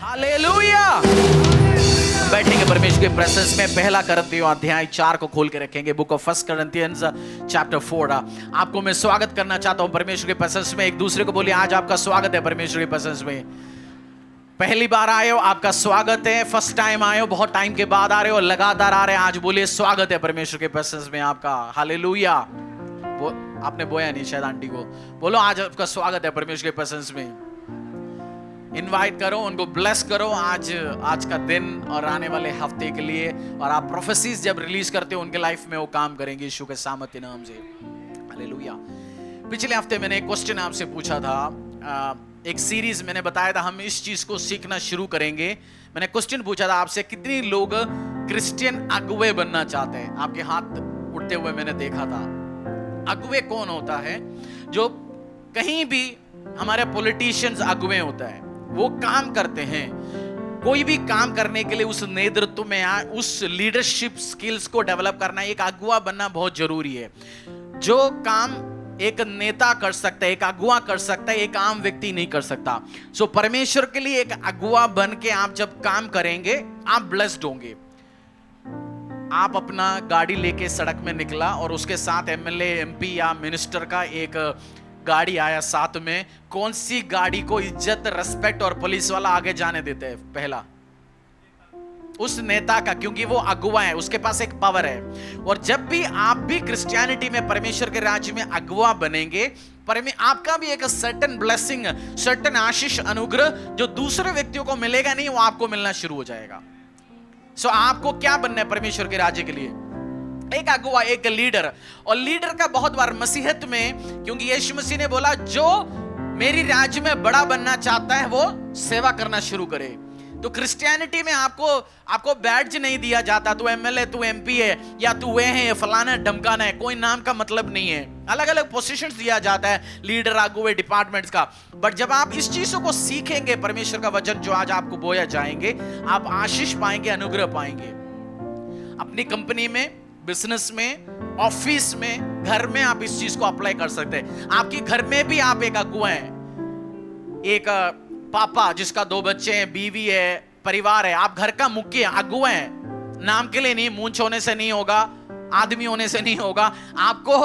Hallelujah. बैठेंगे परमेश्वर के प्रेजेंस में। पहला करंथियों अध्याय 4 को खोल के रखेंगे। Book of first Corinthians chapter 4। आपको मैं स्वागत करना चाहता हूं परमेश्वर के प्रेजेंस में। एक दूसरे को बोलिए, आज आपका स्वागत है परमेश्वर के प्रेजेंस में। पहली बार आए हो, आपका स्वागत है। फर्स्ट टाइम आए हो, बहुत टाइम के बाद आ रहे हो, लगातार आ रहे हैं, आज बोलिए स्वागत है परमेश्वर के प्रेजेंस में आपका। हालेलुया। आपने बोया नहीं शायद आंटी को, बोलो आज आपका स्वागत है परमेश्वर के प्रेजेंस में। इनवाइट करो, उनको ब्लेस करो आज का दिन और आने वाले हफ्ते के लिए। और आप प्रोफेसीज जब रिलीज करते हो उनके लाइफ में वो काम करेंगे यीशु के सामर्थ्य नाम से। हालेलुया। पिछले हफ्ते मैंने एक क्वेश्चन आपसे पूछा था। एक सीरीज मैंने बताया था, हम इस चीज को सीखना शुरू करेंगे। मैंने क्वेश्चन पूछा था आपसे, कितने लोग क्रिश्चियन अगुवे बनना चाहते हैं? आपके हाथ उठते हुए मैंने देखा था। अगुवे कौन होता है? जो कहीं भी हमारे पॉलिटिशियंस अगुवे होता है, वो काम करते हैं। कोई भी काम करने के लिए उस नेतृत्व में उस लीडरशिप स्किल्स को डेवलप करना, एक अगुवा बनना बहुत जरूरी है। जो काम एक नेता कर सकता है, एक अगुवा कर सकता है, एक आम व्यक्ति नहीं कर सकता। सो परमेश्वर के लिए एक अगुवा बन के आप जब काम करेंगे, आप ब्लेस्ड होंगे। आप अपना गाड़ी लेके सड़क में निकला और उसके साथ एमएलए, एमपी या मिनिस्टर का एक गाड़ी आया साथ में। कौन सी गाड़ी को इज्जत, रेस्पेक्ट और पुलिस वाला आगे जाने देते हैं? पहला उस नेता का, क्योंकि वो अगुवा है, उसके पास एक पावर है। और जब भी आप भी क्रिश्चियनिटी में, परमेश्वर के राज्य में अगुवा बनेंगे, आपका भी एक सर्टेन ब्लेसिंग, सर्टेन आशीष, अनुग्रह जो दूसरे व्यक्तियों को मिलेगा नहीं, वो आपको मिलना शुरू हो जाएगा। सो आपको क्या बनना है परमेश्वर के राज्य के लिए? एक अगुवा, एक लीडर। और लीडर का बहुत बार मसीहत में, क्योंकि यीशु मसीह ने बोला जो मेरी राज्य में बड़ा बनना चाहता है वो सेवा करना शुरू करे। तो क्रिश्चियनिटी में आपको बैड्ज नहीं दिया जाता, तू एमएलए, तू एमपी है, या तू वे है, फलाना ढमकाना है। कोई नाम का मतलब नहीं है। अलग अलग पोजीशंस दिया जाता है लीडर, अगुवे, डिपार्टमेंट्स का। बट जब आप इस चीजों को सीखेंगे, परमेश्वर का वचन जो आज आपको बोया जाएंगे, आप आशीष पाएंगे, अनुग्रह पाएंगे। अपनी कंपनी में, बिजनेस में, ऑफिस में, घर में आप इस चीज को अप्लाई कर सकते हैं। आपके घर में भी आप एक अगुवा हैं, एक पापा जिसका 2 बच्चे हैं, बीवी है, परिवार है। आप घर का मुखिया, अगुवा हैं। नाम के लिए नहीं, मूंछ होने से नहीं होगा, आदमी होने से नहीं होगा। आपको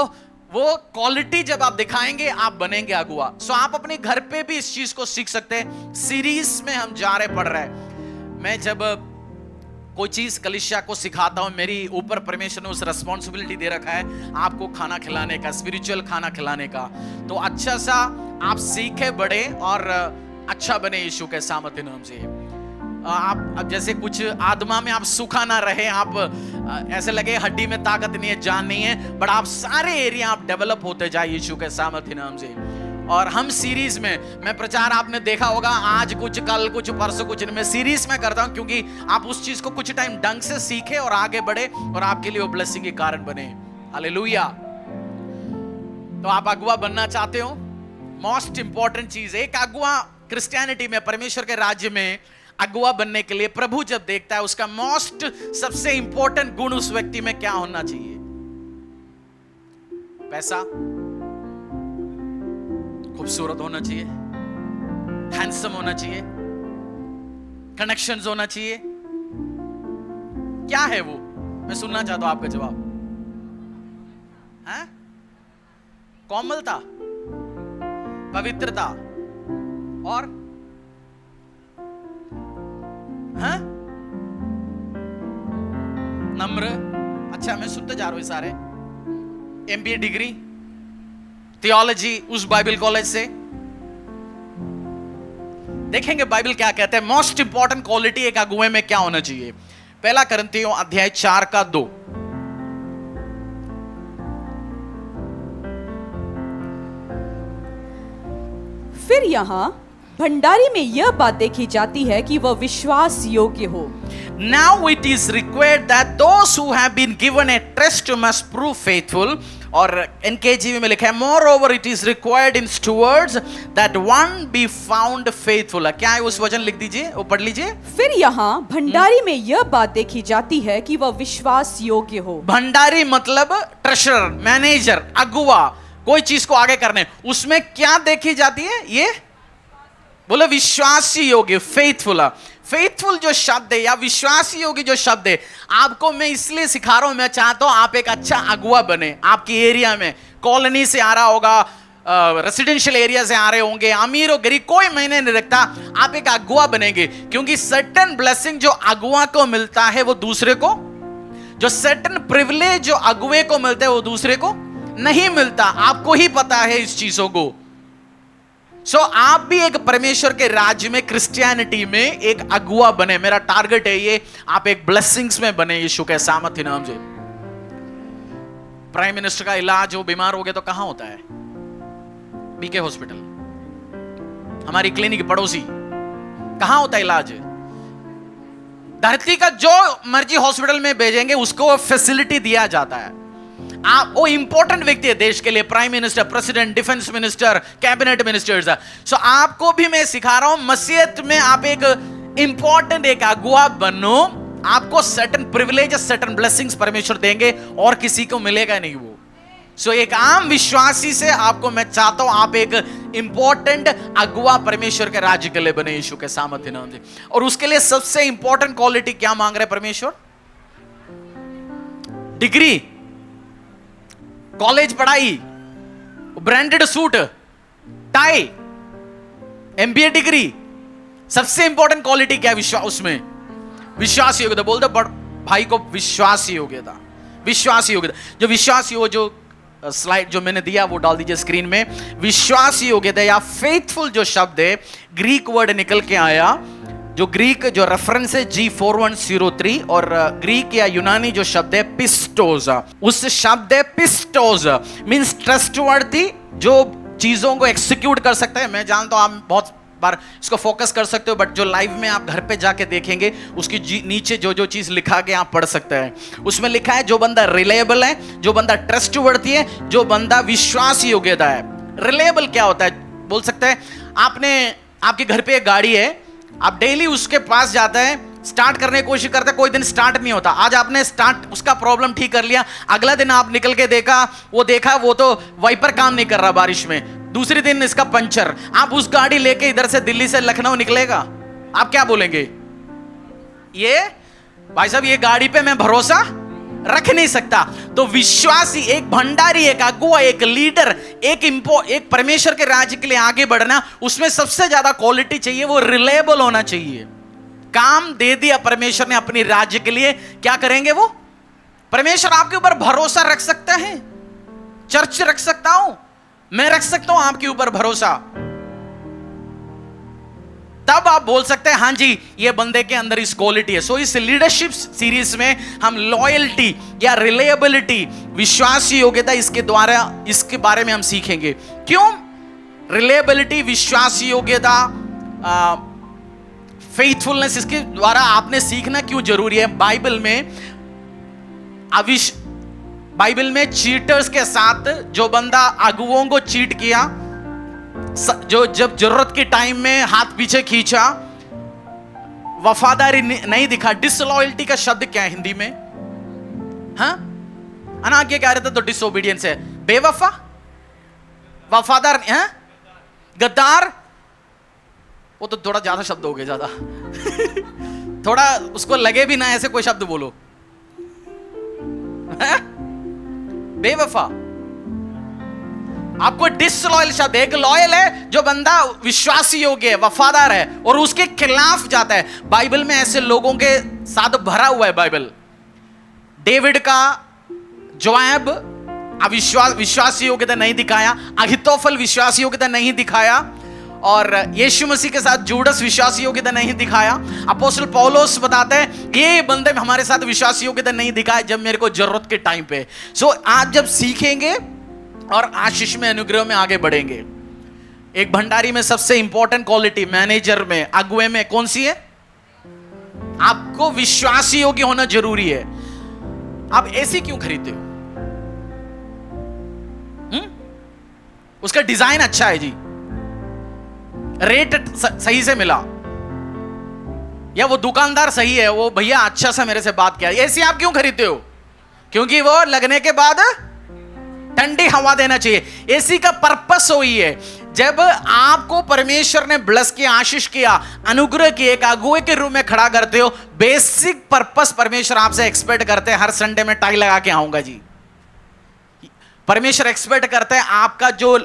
वो क्वालिटी जब आप दिखाएंगे, आप बनेंगे अगुवा। सो आप अपने घर पे भी इस चीज को सीख सकते हैं। सीरीज में हम जा रहे, पढ़ रहे हैं। मैं जब कोई चीज कलीसिया को सिखाता हूं, मेरी ऊपर परमेश्वर ने उस रिस्पॉन्सिबिलिटी दे रखा है आपको खाना खिलाने का, स्पिरिचुअल खाना खिलाने का। तो अच्छा सा आप सीखे, बढ़े और अच्छा बने यीशु के सामर्थ्य नाम से। आप अब जैसे कुछ आत्मा में आप सूखा ना रहे, आप ऐसे लगे हड्डी में ताकत नहीं है, जान नहीं है, बट आप सारे एरिया आप डेवलप होते जाए यीशु के सामर्थ्य नाम से। और हम सीरीज में, मैं प्रचार आपने देखा होगा, आज कुछ, कल कुछ, परसों कुछ, मैं सीरीज में करता हूं, क्योंकि आप उस चीज को कुछ टाइम ढंग से सीखे और आगे बढ़े और आपके लिए वो ब्लेसिंग के कारण बने। हालेलुया। तो आप अगुवा बनना चाहते हो? मोस्ट इंपॉर्टेंट चीज, एक अगुवा क्रिश्चियनिटी में, परमेश्वर के राज्य में अगुवा बनने के लिए प्रभु जब देखता है, उसका मोस्ट सबसे इंपॉर्टेंट गुण उस व्यक्ति में क्या होना चाहिए? पैसा, खूबसूरत होना चाहिए, हैंडसम होना चाहिए, कनेक्शंस होना चाहिए। क्या है वो? मैं सुनना चाहता हूं आपका जवाब। हैं? कोमलता, पवित्रता और हैं? नम्र। अच्छा, मैं सुनते जा रहा हूं सारे। एमबीए डिग्री, थियोलॉजी उस बाइबल कॉलेज से। देखेंगे बाइबल क्या कहते हैं, मोस्ट इंपॉर्टेंट क्वालिटी एक अगुवे में क्या होना चाहिए। पहला करंथियों अध्याय 4 का 2। फिर यहां भंडारी में यह बात देखी जाती है कि वह विश्वास योग्य हो। Now it is required that those who have been given a trust must prove faithful. और NKJV में लिखा है, moreover it is required in stewards that one be found faithful। क्या है उस वचन? लिख दीजिए, वो पढ़ लीजिए। फिर यहाँ भंडारी में यह बात देखी जाती है कि वह विश्वास योग्य हो। भंडारी मतलब ट्रेशरर, मैनेजर, अगुवा, कोई चीज को आगे करने, उसमें क्या देखी जाती है? ये बोलो विश्वासी योग्य, फेथफुल। फेथफुल जो शब्द है या विश्वासी योग्य जो शब्द है, आपको मैं इसलिए सिखा रहा हूं, मैं चाहता हूं आप एक अच्छा अगुआ बने। आपकी एरिया में कॉलोनी से आ रहा होगा, रेसिडेंशियल एरिया से आ रहे होंगे, अमीर हो गरीब कोई मायने नहीं रखता, आप एक अगुआ बनेंगे। क्योंकि सर्टेन ब्लेसिंग जो अगुआ को मिलता है वो दूसरे को, जो सर्टेन प्रिविलेज जो अगुए को मिलता है वो दूसरे को नहीं मिलता। आपको ही पता है इस चीजों को। सो आप भी एक परमेश्वर के राज्य में, क्रिश्चियनिटी में एक अगुआ बने। मेरा टारगेट है ये, आप एक ब्लेसिंग्स में बने यीशु के सामर्थ्य नाम से। प्राइम मिनिस्टर का इलाज हो, बीमार हो गए तो कहां होता है? बीके हॉस्पिटल, हमारी क्लिनिक पड़ोसी, कहां होता है इलाज? धरती का जो मर्जी हॉस्पिटल में भेजेंगे उसको फैसिलिटी दिया जाता है। आप वो इंपॉर्टेंट व्यक्ति है देश के लिए, prime minister, president, defence minister, cabinet ministers. So आपको भी मैं सिखा रहा हूं, मसीहत में आप एक इंपॉर्टेंट एक अगुआ बनो। आपको सर्टेन प्रिविलेज, सर्टेन ब्लेसिंग्स परमेश्वर देंगे और किसी को मिलेगा नहीं वो। सो एक आम विश्वासी से आपको मैं चाहता हूं आप एक इंपॉर्टेंट अगुआ परमेश्वर के राज्य के लिए बने यीशु के सामर्थ्य नाम से। और उसके लिए सबसे इंपॉर्टेंट क्वालिटी क्या मांग रहे परमेश्वर? डिग्री, कॉलेज पढ़ाई, branded suit, tie, MBA degree. सबसे इंपॉर्टेंट क्वालिटी क्या है विश्वास? उसमें विश्वास योग्यता। बोल दो भाई को, विश्वास योग्यता, विश्वास योग्यता। जो विश्वास योग्य, जो स्लाइड जो मैंने दिया वो डाल दीजिए स्क्रीन में। विश्वास योग्यता या फेथफुल जो शब्द है, ग्रीक वर्ड निकल के आया, जो ग्रीक जो रेफरेंस है G4103, और ग्रीक या यूनानी जो शब्द है पिस्टोस, उस शब्द है पिस्टोस मींस ट्रस्टवर्दी, जो चीजों को एक्सिक्यूट कर सकता है। मैं जानता हूं आप बहुत बार इसको फोकस कर सकते हो, बट जो लाइव में आप घर पे जाके देखेंगे उसकी नीचे जो जो चीज लिखा के आप पढ़ सकते हैं। उसमें लिखा है जो बंदा रिलायबल है, जो बंदा ट्रस्टवर्दी है, जो बंदा विश्वास योग्यता है। रिलायबल क्या होता है बोल सकते हैं? आपके घर पे एक गाड़ी है, आप डेली उसके पास जाते हैं, स्टार्ट करने की कोशिश करते हैं, कोई दिन स्टार्ट नहीं होता। आज आपने स्टार्ट उसका प्रॉब्लम ठीक कर लिया, अगला दिन आप निकल के देखा वो तो वाइपर काम नहीं कर रहा बारिश में, दूसरे दिन इसका पंचर। आप उस गाड़ी लेके इधर से दिल्ली से लखनऊ निकलेगा, आप क्या बोलेंगे? ये भाई साहब ये गाड़ी पे मैं भरोसा रख नहीं सकता। तो विश्वासी, एक भंडारी, एक अगुआ, एक लीडर, एक परमेश्वर के राज्य के लिए आगे बढ़ना, उसमें सबसे ज्यादा क्वालिटी चाहिए, वो रिलायबल होना चाहिए। काम दे दिया परमेश्वर ने अपनी राज्य के लिए, क्या करेंगे वो? परमेश्वर आपके ऊपर भरोसा रख सकता है। चर्च रख सकता हूं, मैं रख सकता हूं आपके ऊपर भरोसा। तब आप बोल सकते हैं हाँ जी ये बंदे के अंदर इस क्वालिटी है। सो इस लीडरशिप सीरीज में हम लॉयल्टी या रिलायबिलिटी, विश्वास योग्यता, इसके बारे में हम सीखेंगे। क्यों रिलायबिलिटी, विश्वास योग्यता, फेथफुलनेस, इसके द्वारा आपने सीखना क्यों जरूरी है? बाइबल में चीटर्स के साथ जो बंदा अगुओं को चीट किया, जो जब जरूरत के टाइम में हाथ पीछे खींचा, वफादारी नहीं दिखा। डिसलॉयल्टी का शब्द क्या है हिंदी में? हाँ, अनाज्ञा कह रहे थे तो डिसोबीडियंस है। बेवफा, वफादार, हाँ? गद्दार, वो तो थोड़ा ज्यादा शब्द हो गए, ज्यादा थोड़ा उसको लगे भी ना ऐसे कोई शब्द बोलो। हाँ? बेवफा, आपको डिसलॉयल शब्द, एक लॉयल है जो बंदा विश्वासी योग्य है, वफादार है और उसके खिलाफ जाता है। बाइबल में ऐसे लोगों के साथ भरा हुआ है बाइबल। डेविड का जोआब विश्वासी योग्यता नहीं दिखाया, अहीतोफेल विश्वासी योग्यता नहीं दिखाया, और यीशु मसीह के साथ जूडस विश्वासी योग्यता नहीं दिखाया। अपोस्टल पौलुस बताते हैं ये बंदे हमारे साथ विश्वासी योग्यता नहीं दिखाए जब मेरे को जरूरत के टाइम पे। सो आज जब सीखेंगे और आशीष में, अनुग्रह में आगे बढ़ेंगे। एक भंडारी में सबसे इंपॉर्टेंट क्वालिटी, मैनेजर में, अगुए में कौन सी है? आपको विश्वासी योग्य होना जरूरी है। आप एसी क्यों खरीदते हो? उसका डिजाइन अच्छा है जी, रेट सही से मिला, या वो दुकानदार सही है, वो भैया अच्छा सा मेरे से बात किया। एसी आप क्यों खरीदते हो? क्योंकि वो लगने के बाद ठंडी हवा देना चाहिए। एसी का पर्पस वही है। जब आपको परमेश्वर ने ब्लेस किया, आशीष किया, अनुग्रह किया, एक अगुए के रूप में खड़ा करते हो, बेसिक पर्पस परमेश्वर आपसे एक्सपेक्ट करते हैं हर संडे में टाई लगा के आऊंगा जी। परमेश्वर एक्सपेक्ट करते हैं आपका जो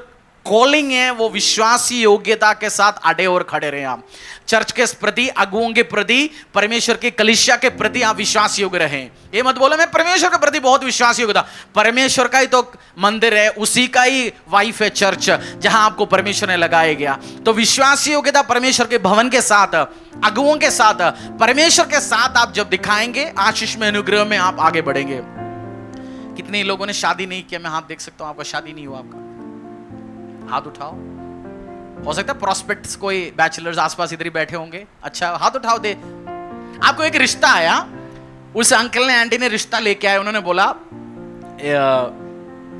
कॉलिंग है वो विश्वासी योग्यता के साथ अड़े और खड़े रहे। आप चर्च के प्रति, अगुओं के प्रति, परमेश्वर की कलीसिया के प्रति आप विश्वास योग्य रहें। ये मत बोलो मैं परमेश्वर के प्रति बहुत विश्वास योग्य था। परमेश्वर का ही तो मंदिर है, उसी का ही वाइफ है चर्च, जहां आपको परमेश्वर ने लगाया गया। तो विश्वास योग्यता परमेश्वर के भवन के साथ, अगुओं के साथ, परमेश्वर के साथ आप जब दिखाएंगे, आशीष में, अनुग्रह में आप आगे बढ़ेंगे। कितने लोगों ने शादी नहीं किया? मैं हाथ देख सकता हूं, आपका शादी नहीं हुआ? आपका हाथ उठाओ। हो सकता है प्रॉस्पेक्ट्स कोई बैचलर्स आसपास इधर ही बैठे होंगे। अच्छा, हाथ उठाओ दे। आपको एक रिश्ता आया, उस अंकल ने, आंटी ने रिश्ता लेके आए, उन्होंने बोला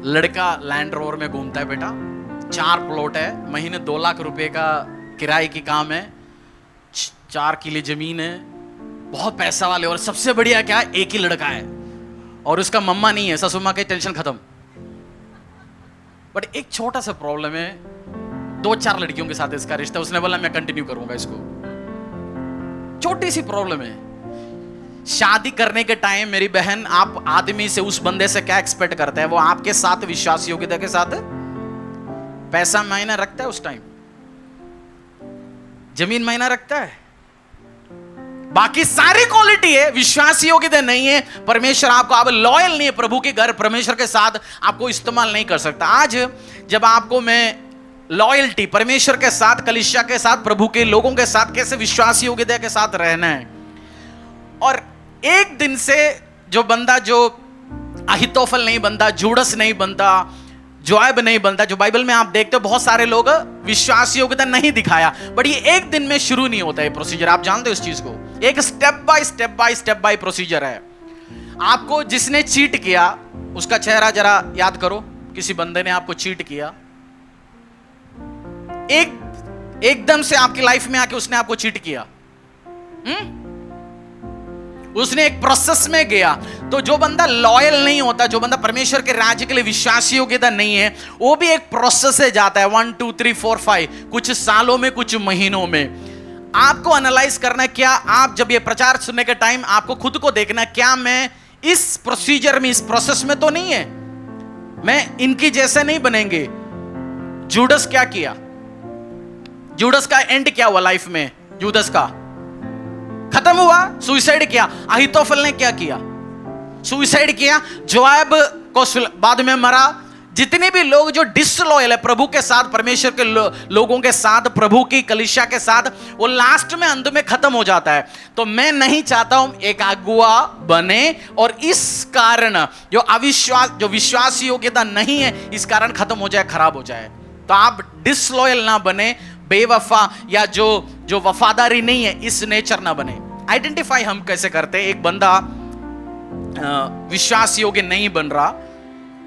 लड़का लैंड रोवर में घूमता है बेटा, 4 प्लॉट है, महीने 2 लाख रुपए का किराए की काम है, 4 किले जमीन है, बहुत पैसा वाले, और सबसे बढ़िया क्या है, एक ही लड़का है और उसका मम्मा नहीं है, ससुर की टेंशन खत्म। बट एक छोटा सा प्रॉब्लम है, 2-4 लड़कियों के साथ इसका रिश्ता। उसने बोला मैं कंटिन्यू करूंगा इसको। छोटी सी प्रॉब्लम है। शादी करने के टाइम मेरी बहन, आप आदमी से, उस बंदे से क्या एक्सपेक्ट करते हैं? वो आपके साथ विश्वास योग्यता के साथ, पैसा मायना रखता है उस टाइम, जमीन मायना रखता है, बाकी सारी क्वालिटी है, विश्वास योग्यता नहीं है, परमेश्वर आपको, आप लॉयल नहीं है प्रभु के घर, परमेश्वर के साथ आपको इस्तेमाल नहीं कर सकता। आज जब आपको मैं लॉयल्टी परमेश्वर के साथ, कलीसिया के साथ, प्रभु के लोगों के साथ कैसे विश्वास योग्यता के साथ रहना है, और एक दिन से जो बंदा, जो अहितोफल नहीं बनता, जूडस नहीं बनता, जोएब नहीं बनता, जो बाइबल में आप देखते हो बहुत सारे लोग विश्वास योग्यता नहीं दिखाया, बट ये एक दिन में शुरू नहीं होता है प्रोसीजर। आप जानते हो इस चीज को, एक स्टेप बाय स्टेप प्रोसीजर है। आपको जिसने चीट किया उसका चेहरा जरा याद करो। किसी बंदे ने आपको चीट किया, एकदम से आपकी लाइफ में आके उसने आपको चीट किया, उसने एक प्रोसेस में गया। तो जो बंदा लॉयल नहीं होता, जो बंदा परमेश्वर के राज्य के लिए विश्वास योग्यता नहीं है, वो भी एक प्रोसेस से जाता है, 1 2 3 4 5, कुछ सालों में, कुछ महीनों में। आपको एनालाइज करना है, क्या आप जब ये प्रचार सुनने के टाइम आपको खुद को देखना, क्या मैं इस प्रोसीजर में, इस प्रोसेस में तो नहीं है, मैं इनकी जैसे नहीं बनेंगे। जूडस क्या किया? जूडस का एंड क्या हुआ लाइफ में? जूदस का खत्म हुआ, सुसाइड किया। अहीतोफेल ने क्या किया? सुसाइड किया। जोएब को बाद में मरा। जितने भी लोग जो डिसलॉयल है प्रभु के साथ, परमेश्वर के लोगों के साथ, प्रभु की कलीसिया के साथ, वो लास्ट में अंत में खत्म हो जाता है। तो मैं नहीं चाहता हूं एक अगुआ बने और इस कारण जो अविश्वास, जो विश्वास योग्यता नहीं है, इस कारण खत्म हो जाए, खराब हो जाए। तो आप डिसलॉयल ना बने, बेवफा या जो वफादारी नहीं है, इस नेचर ना बने। आइडेंटिफाई हम कैसे करते हैं एक बंदा विश्वास योग्य नहीं बन रहा,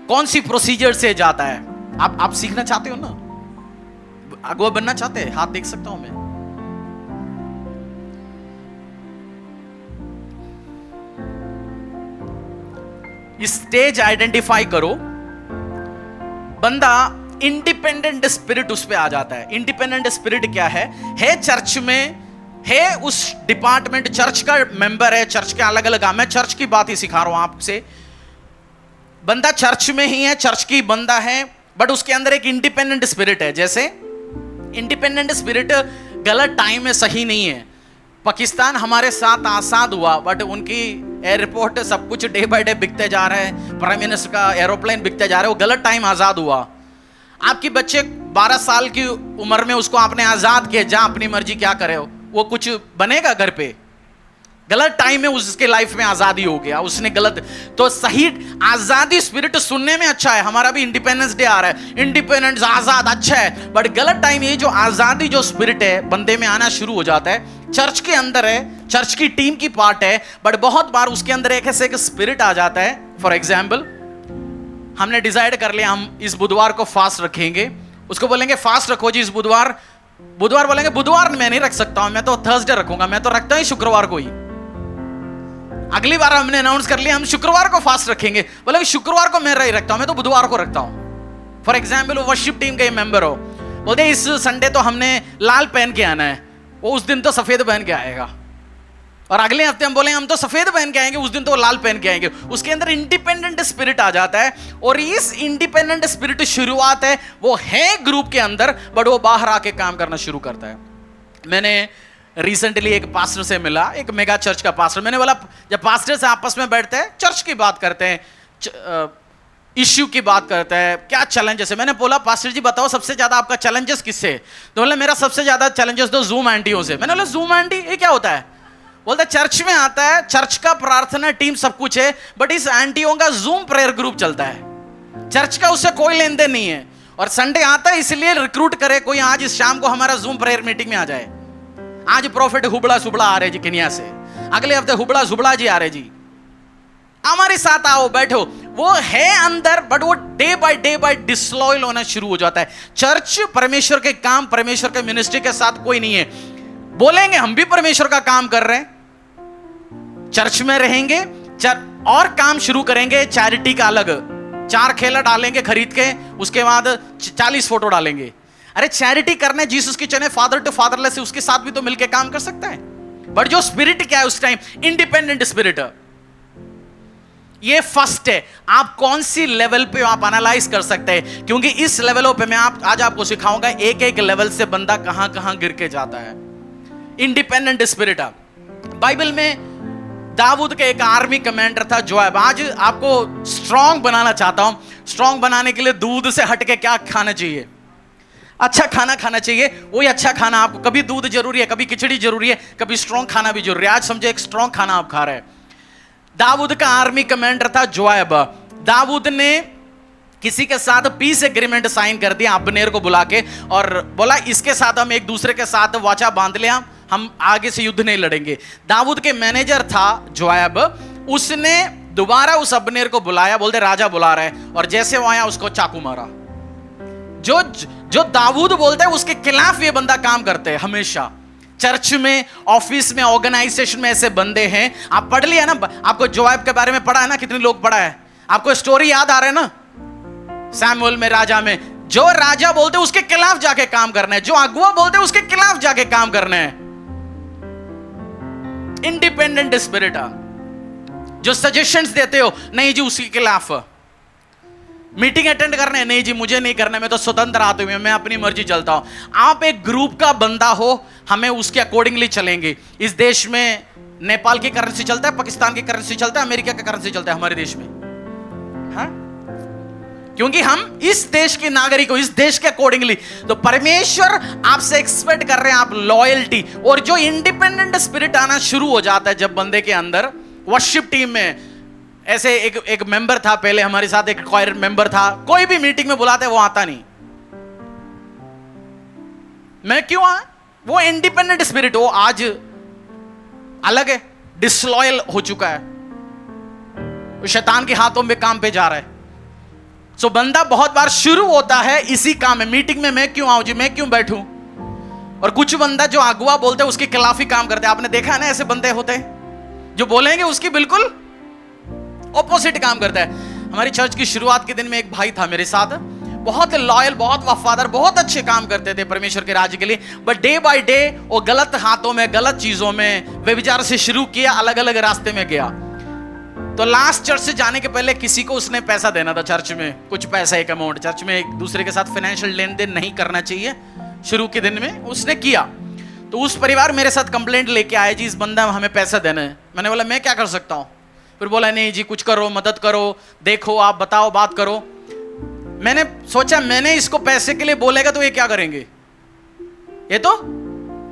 कौन सी प्रोसीजर से जाता है? आप सीखना चाहते हो ना, अगुआ बनना चाहते हैं? हाथ देख सकता हूं मैं। स्टेज आइडेंटिफाई करो। बंदा इंडिपेंडेंट स्पिरिट उस पे आ जाता है। इंडिपेंडेंट स्पिरिट क्या है चर्च में, है उस डिपार्टमेंट, चर्च का मेंबर है, चर्च के अलग अलग, मैं चर्च की बात ही सिखा रहा हूं आपसे। बंदा चर्च में ही है, चर्च की बंदा है, बट उसके अंदर एक इंडिपेंडेंट स्पिरिट है। जैसे इंडिपेंडेंट स्पिरिट गलत टाइम में सही नहीं है। पाकिस्तान हमारे साथ आजाद हुआ, बट उनकी एयरपोर्ट सब कुछ डे बाय डे बिकते जा रहे हैं, प्राइम मिनिस्टर का एरोप्लेन बिकते जा रहे हैं, वो गलत टाइम आजाद हुआ। आपकी बच्चे 12 साल की उम्र में उसको आपने आजाद किया, जा अपनी मर्जी क्या करे, वो कुछ बनेगा घर पे? गलत टाइम में उसके लाइफ में आजादी हो गया, उसने गलत। तो सही आजादी स्पिरिट सुनने में अच्छा है, हमारा भी इंडिपेंडेंस डे आ रहा है, इंडिपेंडेंस आजाद अच्छा है, बट गलत टाइम ये जो आजादी जो स्पिरिट है बंदे में आना शुरू हो जाता है। चर्च के अंदर है, चर्च की टीम की पार्ट है, बट बहुत बार उसके अंदर एक ऐसे स्पिरिट आ जाता है। फॉर एग्जाम्पल, हमने डिसाइड कर लिया हम इस बुधवार को फास्ट रखेंगे, उसको बोलेंगे फास्ट रखो जी इस बुधवार, बुधवार बोलेंगे बुधवार मैं नहीं रख सकता हूं, मैं तो थर्सडे रखूंगा, मैं तो रखता ही शुक्रवार को ही। अगली बार हमने अनाउंस कर लिया हम शुक्रवार को फास्ट रखेंगे, बोले शुक्रवार को मैं नहीं रखता हूं, मैं तो बुधवार को रखता हूं। फॉर एग्जाम्पल, वर्शिप टीम के मेंबर हो, बोलते इस संडे तो हमने लाल पहन के आना है, वो उस दिन तो सफेद पहन के आएगा। और अगले हफ्ते हम बोलेंगे हम तो सफेद पहन के आएंगे, उस दिन तो लाल पहन के आएंगे। उसके अंदर इंडिपेंडेंट स्पिरिट आ जाता है, और इस इंडिपेंडेंट स्पिरिट शुरुआत है वो है ग्रुप के अंदर, बट वो बाहर आके काम करना शुरू करता है। मैंने रिसेंटली एक पास्टर से मिला, एक मेगा चर्च का पास्टर। मैंने बोला जब पास्टर से आपस में बैठते हैं, चर्च की बात करते हैं, इश्यू की बात करते हैं, क्या चैलेंजेस है। मैंने बोला पास्टर जी बताओ सबसे ज्यादा आपका चैलेंजेस किससे? तो बोला मेरा सबसे ज्यादा चैलेंजेस तो जूम आंटियों से। मैंने बोला जूम आंटी ये क्या होता है? बोलते चर्च में आता है, चर्च का प्रार्थना टीम सब कुछ है, बट इस आंटियों का जूम प्रेयर ग्रुप चलता है, चर्च का उससे कोई लेन देन नहीं है। और संडे आता है इसलिए रिक्रूट करे कोई आज इस शाम को हमारा जूम प्रेयर मीटिंग में आ जाए। आज प्रॉफिट हुबड़ा सुबड़ा आ रहे जी केन्या से, अगले हफ्ते हुबड़ा सुबड़ा जी आ रहे जी, हमारे साथ आओ बैठो। वो है अंदर, बट वो डे बाय डिसलॉयल होना शुरू हो जाता है। चर्च परमेश्वर के काम, परमेश्वर के मिनिस्ट्री के साथ कोई नहीं है। बोलेंगे हम भी परमेश्वर का काम कर रहे हैं, चर्च में रहेंगे और काम शुरू करेंगे चैरिटी का अलग, 4 खेला डालेंगे खरीद के, उसके बाद 40 फोटो डालेंगे। अरे चैरिटी करने जीसस की चने फादर टू फादरलेस है, उसके साथ भी तो मिलके काम कर सकता है। बट जो स्पिरिट क्या है उस टाइम, इंडिपेंडेंट स्पिरिट। ये फर्स्ट है, आप कौन सी लेवल पे आप एनालाइज कर सकते हैं, क्योंकि इस लेवलों पे मैं आज आपको सिखाऊंगा एक एक लेवल से बंदा कहां कहां गिर के जाता है। Independent spirit. बाइबल में दाऊद के एक आर्मी कमांडर था जोआब। आज आपको स्ट्रांग बनाना चाहता हूं। स्ट्रांग बनाने के लिए दूध से हटके क्या खाना चाहिए? अच्छा खाना खाना चाहिए। वही अच्छा खाना आपको, कभी दूध जरूरी है, कभी खिचड़ी जरूरी है, कभी स्ट्रांग खाना भी जरूरी है। आज समझे एक स्ट्रांग खाना आप खा रहे हैं। दाऊद का आर्मी कमांडर था जोआब। दाऊद ने किसी के साथ पीस एग्रीमेंट साइन कर दिया अब्नेर को बुला के, और बोला इसके साथ हम एक दूसरे के साथ वाचा बांध लिया, हम आगे से युद्ध नहीं लड़ेंगे। दाऊद के मैनेजर था जोआब, उसने दोबारा उस अब्नेर को बुलाया, बोलते राजा बुला रहा है, और जैसे वो आया उसको चाकू मारा। जो दाऊद बोलता है उसके खिलाफ ये बंदा काम करते हैं हमेशा। चर्च में, ऑफिस में, ऑर्गेनाइजेशन में ऐसे बंदे हैं। आप पढ़ लिया ना, आपको जोआब के बारे में पढ़ा है ना, कितने लोग पढ़ा है आपको? स्टोरी याद आ रहा है ना सैमुअल में, राजा में। जो राजा बोलते उसके खिलाफ जाके काम करना है, जो अगुआ बोलते उसके खिलाफ जाके काम करना है। Independent spirit. जो सजेशंस देते हो, नहीं जी उसके खिलाफ। मीटिंग अटेंड करना है, नहीं जी मुझे नहीं करना, मैं तो स्वतंत्र आदमी हूं, मैं अपनी मर्जी चलता हूं। आप एक ग्रुप का बंदा हो, हमें उसके अकॉर्डिंगली चलेंगे। इस देश में नेपाल की करेंसी चलता है, पाकिस्तान की करेंसी चलता है, अमेरिका की करेंसी चलता है हमारे देश में, हाँ? क्योंकि हम इस देश के नागरिक हो, इस देश के अकॉर्डिंगली। तो परमेश्वर आपसे एक्सपेक्ट कर रहे हैं आप लॉयल्टी। और जो इंडिपेंडेंट स्पिरिट आना शुरू हो जाता है जब बंदे के अंदर, वर्शिप टीम में ऐसे एक मेंबर था पहले हमारे साथ, एक क्वायर मेंबर था, कोई भी मीटिंग में बुलाते वो आता नहीं। मैं क्यों आया? वो इंडिपेंडेंट स्पिरिट, वो आज अलग है, डिसलॉयल हो चुका है, वो शैतान के हाथों में काम पे जा रहा है। सो बंदा बहुत बार शुरू होता है इसी काम में, मीटिंग में मैं क्यों आऊं जी, मैं क्यों बैठूं? और कुछ बंदा जो अगुआ बोलते हैं उसके खिलाफ ही काम करते हैं। आपने देखा है ना, ऐसे बंदे होते हैं जो बोलेंगे उसकी बिल्कुल ऑपोजिट काम करता है। हमारी चर्च की शुरुआत के दिन में एक भाई था मेरे साथ, बहुत लॉयल, बहुत वफादार, बहुत अच्छे काम करते थे परमेश्वर के राज्य के लिए। बट डे बाय डे वो गलत हाथों में, गलत चीजों में, व्यभिचार से शुरू किया, अलग अलग रास्ते में गया। तो लास्ट चर्च से जाने के पहले किसी को उसने पैसा देना था चर्च में, कुछ पैसा, एक अमाउंट। चर्च में एक दूसरे के साथ फाइनेंशियल लेन देन नहीं करना चाहिए शुरू के दिन में, उसने किया। तो उस परिवार मेरे साथ कंप्लेंट लेके आए, जी इस बंदा हमें पैसा देना है। मैंने बोला मैं क्या कर सकता हूं? फिर बोला नहीं जी कुछ करो, मदद करो, देखो, आप बताओ, बात करो। मैंने सोचा मैंने इसको पैसे के लिए बोलेगा तो ये क्या करेंगे, ये तो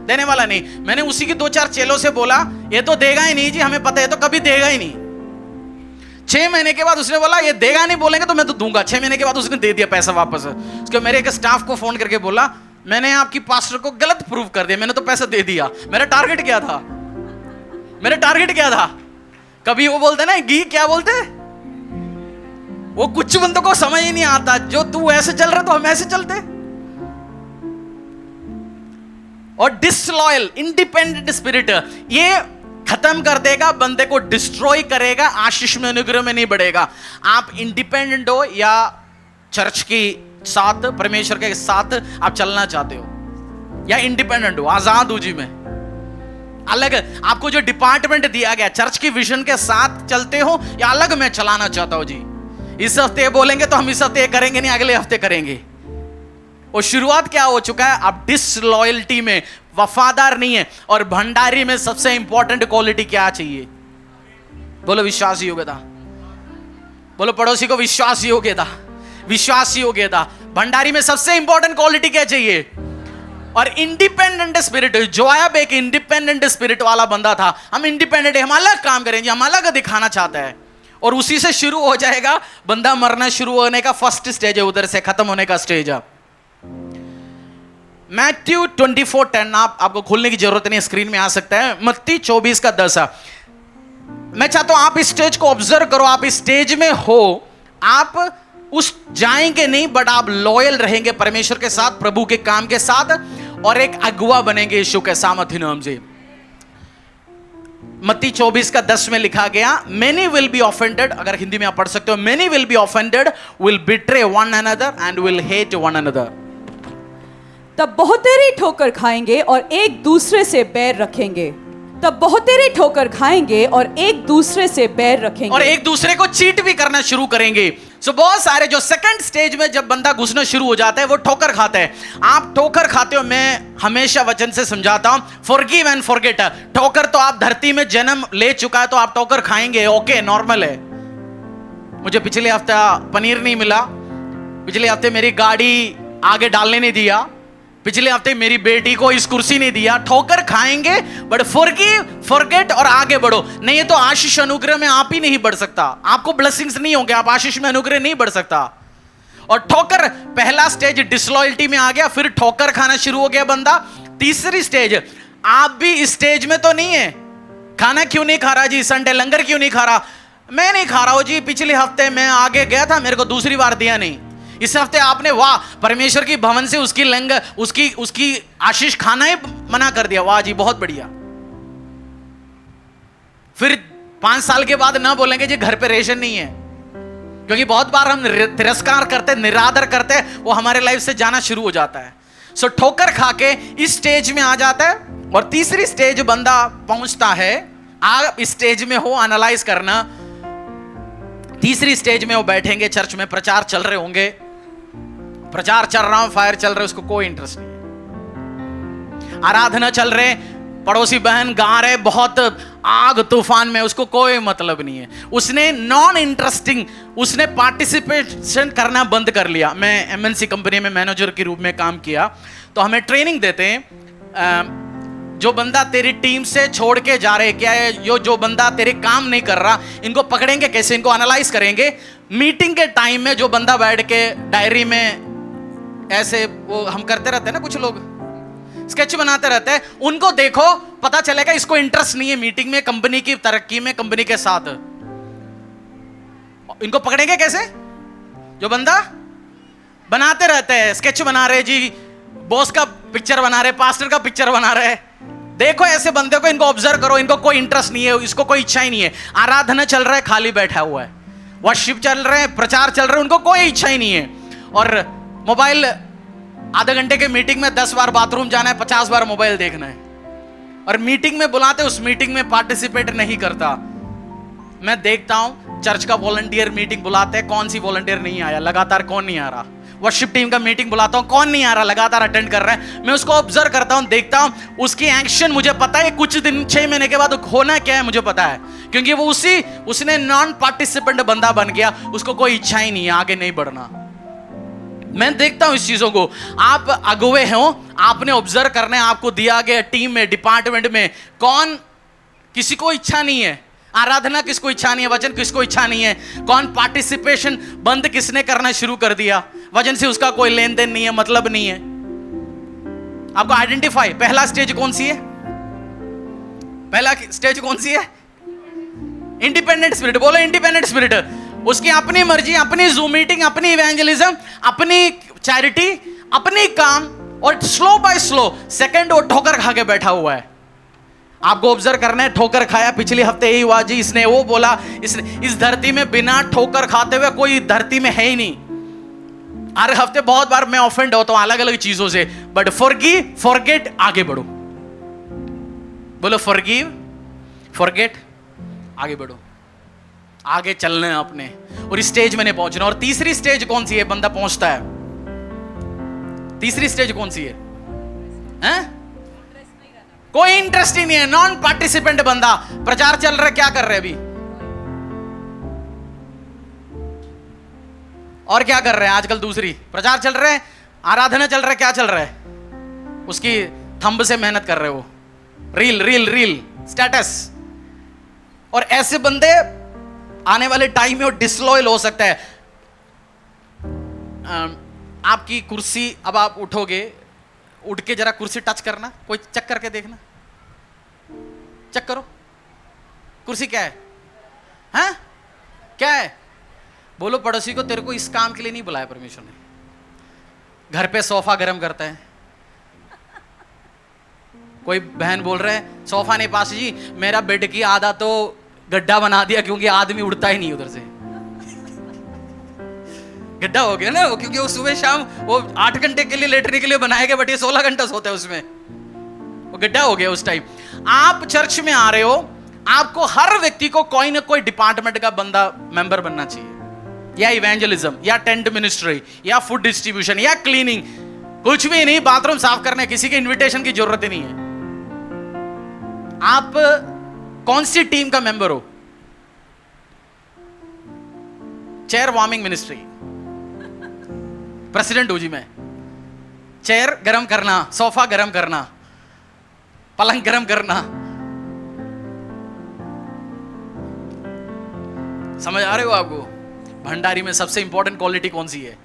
देने वाला नहीं। मैंने उसी के 2-4 चेलों से बोला ये तो देगा ही नहीं जी, हमें पता है तो कभी देगा ही नहीं। 6 महीने के बाद उसने बोला ये देगा नहीं, बोलेंगे तो मैं तो दूंगा। 6 महीने के बाद उसने दे दिया पैसा वापस। उसके मेरे एक स्टाफ को फोन करके बोला मैंने आपकी पास्टर को गलत प्रूव कर दिया, मैंने तो पैसा दे दिया। मेरा टारगेट क्या था? मेरा टारगेट क्या था? कभी वो बोलते ना गी, क्या बोलते, वो कुछ बंदों को समझ ही नहीं आता, जो तू ऐसे चल रहा तो हम ऐसे चलते। और डिसलॉयल इंडिपेंडेंट स्पिरिट ये खत्म कर देगा, बंदे को डिस्ट्रॉय करेगा, आशीष में, अनुग्रह में नहीं बढ़ेगा। आप इंडिपेंडेंट हो या चर्च की साथ, परमेश्वर के साथ आप चलना चाहते हो, या इंडिपेंडेंट हो, आजाद हूं जी मैं, अलग आपको जो डिपार्टमेंट दिया गया चर्च की विजन के साथ चलते हो, या अलग मैं चलाना चाहता हूं जी। इस हफ्ते बोलेंगे तो हम इस हफ्ते करेंगे नहीं, अगले हफ्ते करेंगे। और शुरुआत क्या हो चुका है, आप डिसलॉयल्टी में, वफादार नहीं है। और भंडारी में सबसे इंपॉर्टेंट क्वालिटी क्या चाहिए? बोलो विश्वास योग्यता। बोलो पड़ोसी को विश्वास योग्यता, विश्वास योग्यता। भंडारी में सबसे इंपॉर्टेंट क्वालिटी क्या चाहिए? और इंडिपेंडेंट स्पिरिट। जोयाब एक इंडिपेंडेंट स्पिरिट वाला बंदा था। हम इंडिपेंडेंट है, हम अलग काम करेंगे, हम अलग दिखाना चाहता है, और उसी से शुरू हो जाएगा बंदा मरना शुरू होने का फर्स्ट स्टेज है, उधर से खत्म होने का स्टेज है। मैथ्यू 24:10 आपको खोलने की जरूरत नहीं, स्क्रीन में आ सकता है। मत्ती 24:10। मैं चाहता हूं आप इस स्टेज को ऑब्जर्व करो। आप इस स्टेज में हो, आप उस जाएंगे नहीं, बट आप लॉयल रहेंगे परमेश्वर के साथ, प्रभु के काम के साथ, और एक अगुआ बनेंगे यीशु के सामर्थ्य नाम से। मत्ती 24:10 में लिखा गया, मेनी विल बी ऑफेंडेड, अगर हिंदी में आप पढ़ सकते हो, many will be offended, will betray one another and will hate one another. तब बहुतेरी ठोकर खाएंगे और एक दूसरे से बैर रखेंगे। तब बहुतेरी ठोकर खाएंगे और एक दूसरे से बैर रखेंगे, और एक दूसरे को चीट भी करना शुरू करेंगे। सो बहुत सारे जो सेकंड स्टेज में जब बंदा घुसना शुरू हो जाता है, वो ठोकर खाता है। आप ठोकर खाते हो, मैं हमेशा वचन से समझाता हूं, फॉरगिव एंड फॉरगेट। ठोकर तो आप धरती में जन्म ले चुका है, तो आप ठोकर खाएंगे, ओके, नॉर्मल है। मुझे पिछले हफ्ता पनीर नहीं मिला, पिछले हफ्ते मेरी गाड़ी आगे डालने नहीं दिया, पिछले हफ्ते मेरी बेटी को इस कुर्सी नहीं दिया। ठोकर खाएंगे, बट फॉरगिव, फॉरगेट और आगे बढ़ो। नहीं तो आशीष अनुग्रह में आप ही नहीं बढ़ सकता, आपको ब्लेसिंग्स नहीं होंगे, आप आशीष में अनुग्रह नहीं बढ़ सकता। और ठोकर, पहला स्टेज डिसलॉयल्टी में आ गया, फिर ठोकर खाना शुरू हो गया बंदा। तीसरी स्टेज, आप भी इस स्टेज में तो नहीं है। खाना क्यों नहीं खा रहा जी? संडे लंगर क्यों नहीं खा रहा? मैं नहीं खा रहा हूं जी, पिछले हफ्ते मैं आगे गया था, मेरे को दूसरी बार दिया नहीं। इस हफ्ते आपने वाह परमेश्वर की भवन से उसकी लंगर, उसकी आशीष खाना ही मना कर दिया, वाह जी बहुत बढ़िया। फिर 5 साल के बाद ना बोलेंगे जी घर पे रेशन नहीं है, क्योंकि बहुत बार हम तिरस्कार करते, निरादर करते, वो हमारे लाइफ से जाना शुरू हो जाता है। सो ठोकर खा के इस स्टेज में आ जाता है। और तीसरी स्टेज बंदा पहुंचता है, आप इस स्टेज में हो, एनालाइज करना। तीसरी स्टेज में वो बैठेंगे, चर्च में प्रचार चल रहे होंगे, प्रचार चल रहा हूं, फायर चल रहे, उसको कोई इंटरेस्ट नहीं है। आराधना चल रहे, पड़ोसी बहन गा रहे बहुत आग तूफान में, उसको कोई मतलब नहीं है। उसने नॉन इंटरेस्टिंग, उसने पार्टिसिपेशन करना बंद कर लिया। मैं एमएनसी कंपनी में मैनेजर के रूप में काम किया, तो हमें ट्रेनिंग देते हैं, जो बंदा तेरी टीम से छोड़ के जा रहे, क्या है जो बंदा तेरे काम नहीं कर रहा, इनको पकड़ेंगे कैसे, इनको एनालाइज करेंगे। मीटिंग के टाइम में जो बंदा बैठ के डायरी में ऐसे वो हम करते रहते हैं ना, कुछ लोग स्केच बनाते रहते हैं, उनको देखो, पता चलेगा इसको इंटरेस्ट नहीं है मीटिंग में, कंपनी की तरक्की में, कंपनी के साथ। इनको पकड़ेंगे कैसे? जो बंदा बनाते रहते हैं, स्केच बना रहे जी, बॉस का पिक्चर बना रहे, पास्टर का पिक्चर बना रहे, देखो ऐसे बंदे को, इनको ऑब्जर्व करो, इनको कोई इंटरेस्ट नहीं है, इसको कोई इच्छा ही नहीं है। आराधना चल रहा है, खाली बैठा हुआ है, वर्शिप चल रहे हैं, प्रचार चल रहे हैं, उनको कोई इच्छा ही नहीं है। और मोबाइल, आधे घंटे के मीटिंग में 10 बार बाथरूम जाना है, 50 बार मोबाइल देखना है, और मीटिंग में बुलाते, उस मीटिंग में पार्टिसिपेट नहीं करता। मैं देखता हूं चर्च का वॉलंटियर मीटिंग बुलाते हैं, कौन सी वॉलंटियर नहीं आया, लगातार कौन नहीं आ रहा। वर्शिप टीम का मीटिंग बुलाता हूं, कौन नहीं आ रहा, लगातार अटेंड कर रहा है। मैं उसको ऑब्जर्व करता हूं, देखता हूं, उसकी एक्शन मुझे पता है, कुछ दिन 6 महीने के बाद होना क्या है मुझे पता है, क्योंकि वो उसने नॉन पार्टिसिपेंट बंदा बन गया, उसको कोई इच्छा ही नहीं है आगे नहीं बढ़ना। मैं देखता हूं इस चीजों को। आप अगुवे हो, आपने ऑब्जर्व करना है, आपको दिया गया टीम में, डिपार्टमेंट में, कौन, किसी को इच्छा नहीं है, आराधना किसको इच्छा नहीं है, वचन किसको इच्छा नहीं है, कौन पार्टिसिपेशन बंद किसने करना शुरू कर दिया, वचन से उसका कोई लेन देन नहीं है, मतलब नहीं है। आपको आइडेंटिफाई, पहला स्टेज कौन सी है? पहला स्टेज कौन सी है? Independent spirit. बोलो इंडिपेंडेंट स्पिरिट। उसकी अपनी मर्जी, अपनी जूम मीटिंग, अपनी इवेंजलिज्म, अपनी चैरिटी, अपनी काम, और स्लो बाय स्लो सेकंड वो ठोकर खा के बैठा हुआ है। आपको ऑब्जर्व करना है, ठोकर खाया, पिछले हफ्ते यही हुआ जी, इसने वो बोला, इसने, इस धरती में बिना ठोकर खाते हुए कोई धरती में है ही नहीं। हर हफ्ते बहुत बार मैं ऑफेंड होता हूं अलग अलग चीजों से, बट फॉरगिव फॉरगेट, आगे बढ़ो। बोलो फॉरगिव फॉरगेट, आगे बढ़ो। आगे चलना है अपने, और इस स्टेज में नहीं पहुंचना। और तीसरी स्टेज कौन सी है बंदा पहुंचता है? तीसरी स्टेज कौन सी है? कोई इंटरेस्ट ही नहीं है, नॉन पार्टिसिपेंट बंदा। प्रचार चल रहा है, क्या कर रहे हैं अभी? और क्या कर रहे हैं आजकल? दूसरी प्रचार चल रहे हैं, आराधना चल रहा है, क्या चल रहा है? उसकी थंब से मेहनत कर रहे हो, रील रील रील स्टेटस। और ऐसे बंदे आने वाले टाइम में वो डिसलॉयल हो सकता है। आपकी कुर्सी, अब आप उठोगे, उठ के जरा कुर्सी टच करना, कोई चेक करके देखना, चेक करो कुर्सी क्या है? हैं? क्या है? बोलो पड़ोसी को, तेरे को इस काम के लिए नहीं बुलाया परमेश्वर ने। घर पे सोफा गर्म करता है। कोई बहन बोल रहे हैं सोफा नहीं पास जी, मेरा बेड की आधा तो गड्ढा बना दिया क्योंकि आदमी उड़ता ही नहीं उधर से। गड्ढा हो गया ना वो, क्योंकि वो सुबह शाम वो 8 घंटे के लिए लेटने के लिए बनाया गया, बट ये 16 घंटा सोता है उसमें, वो गड्ढा हो गया उस टाइम। आप चर्च में आ रहे हो, आपको हर व्यक्ति को कोई ना कोई डिपार्टमेंट का बंदा मेंबर बनना चाहिए, या इवेंजलिज्म, या टेंट मिनिस्ट्री, या फूड डिस्ट्रीब्यूशन, या क्लीनिंग, कुछ भी नहीं, बाथरूम साफ करने, किसी के इनविटेशन की जरूरत ही नहीं है। आप कौन सी टीम का मेंबर हो? चेयर वार्मिंग मिनिस्ट्री, प्रेसिडेंट हूं जी मैं। चेयर गरम करना, सोफा गरम करना, पलंग गरम करना। समझ आ रहे हो आपको? भंडारी में सबसे इंपॉर्टेंट क्वालिटी कौन सी है?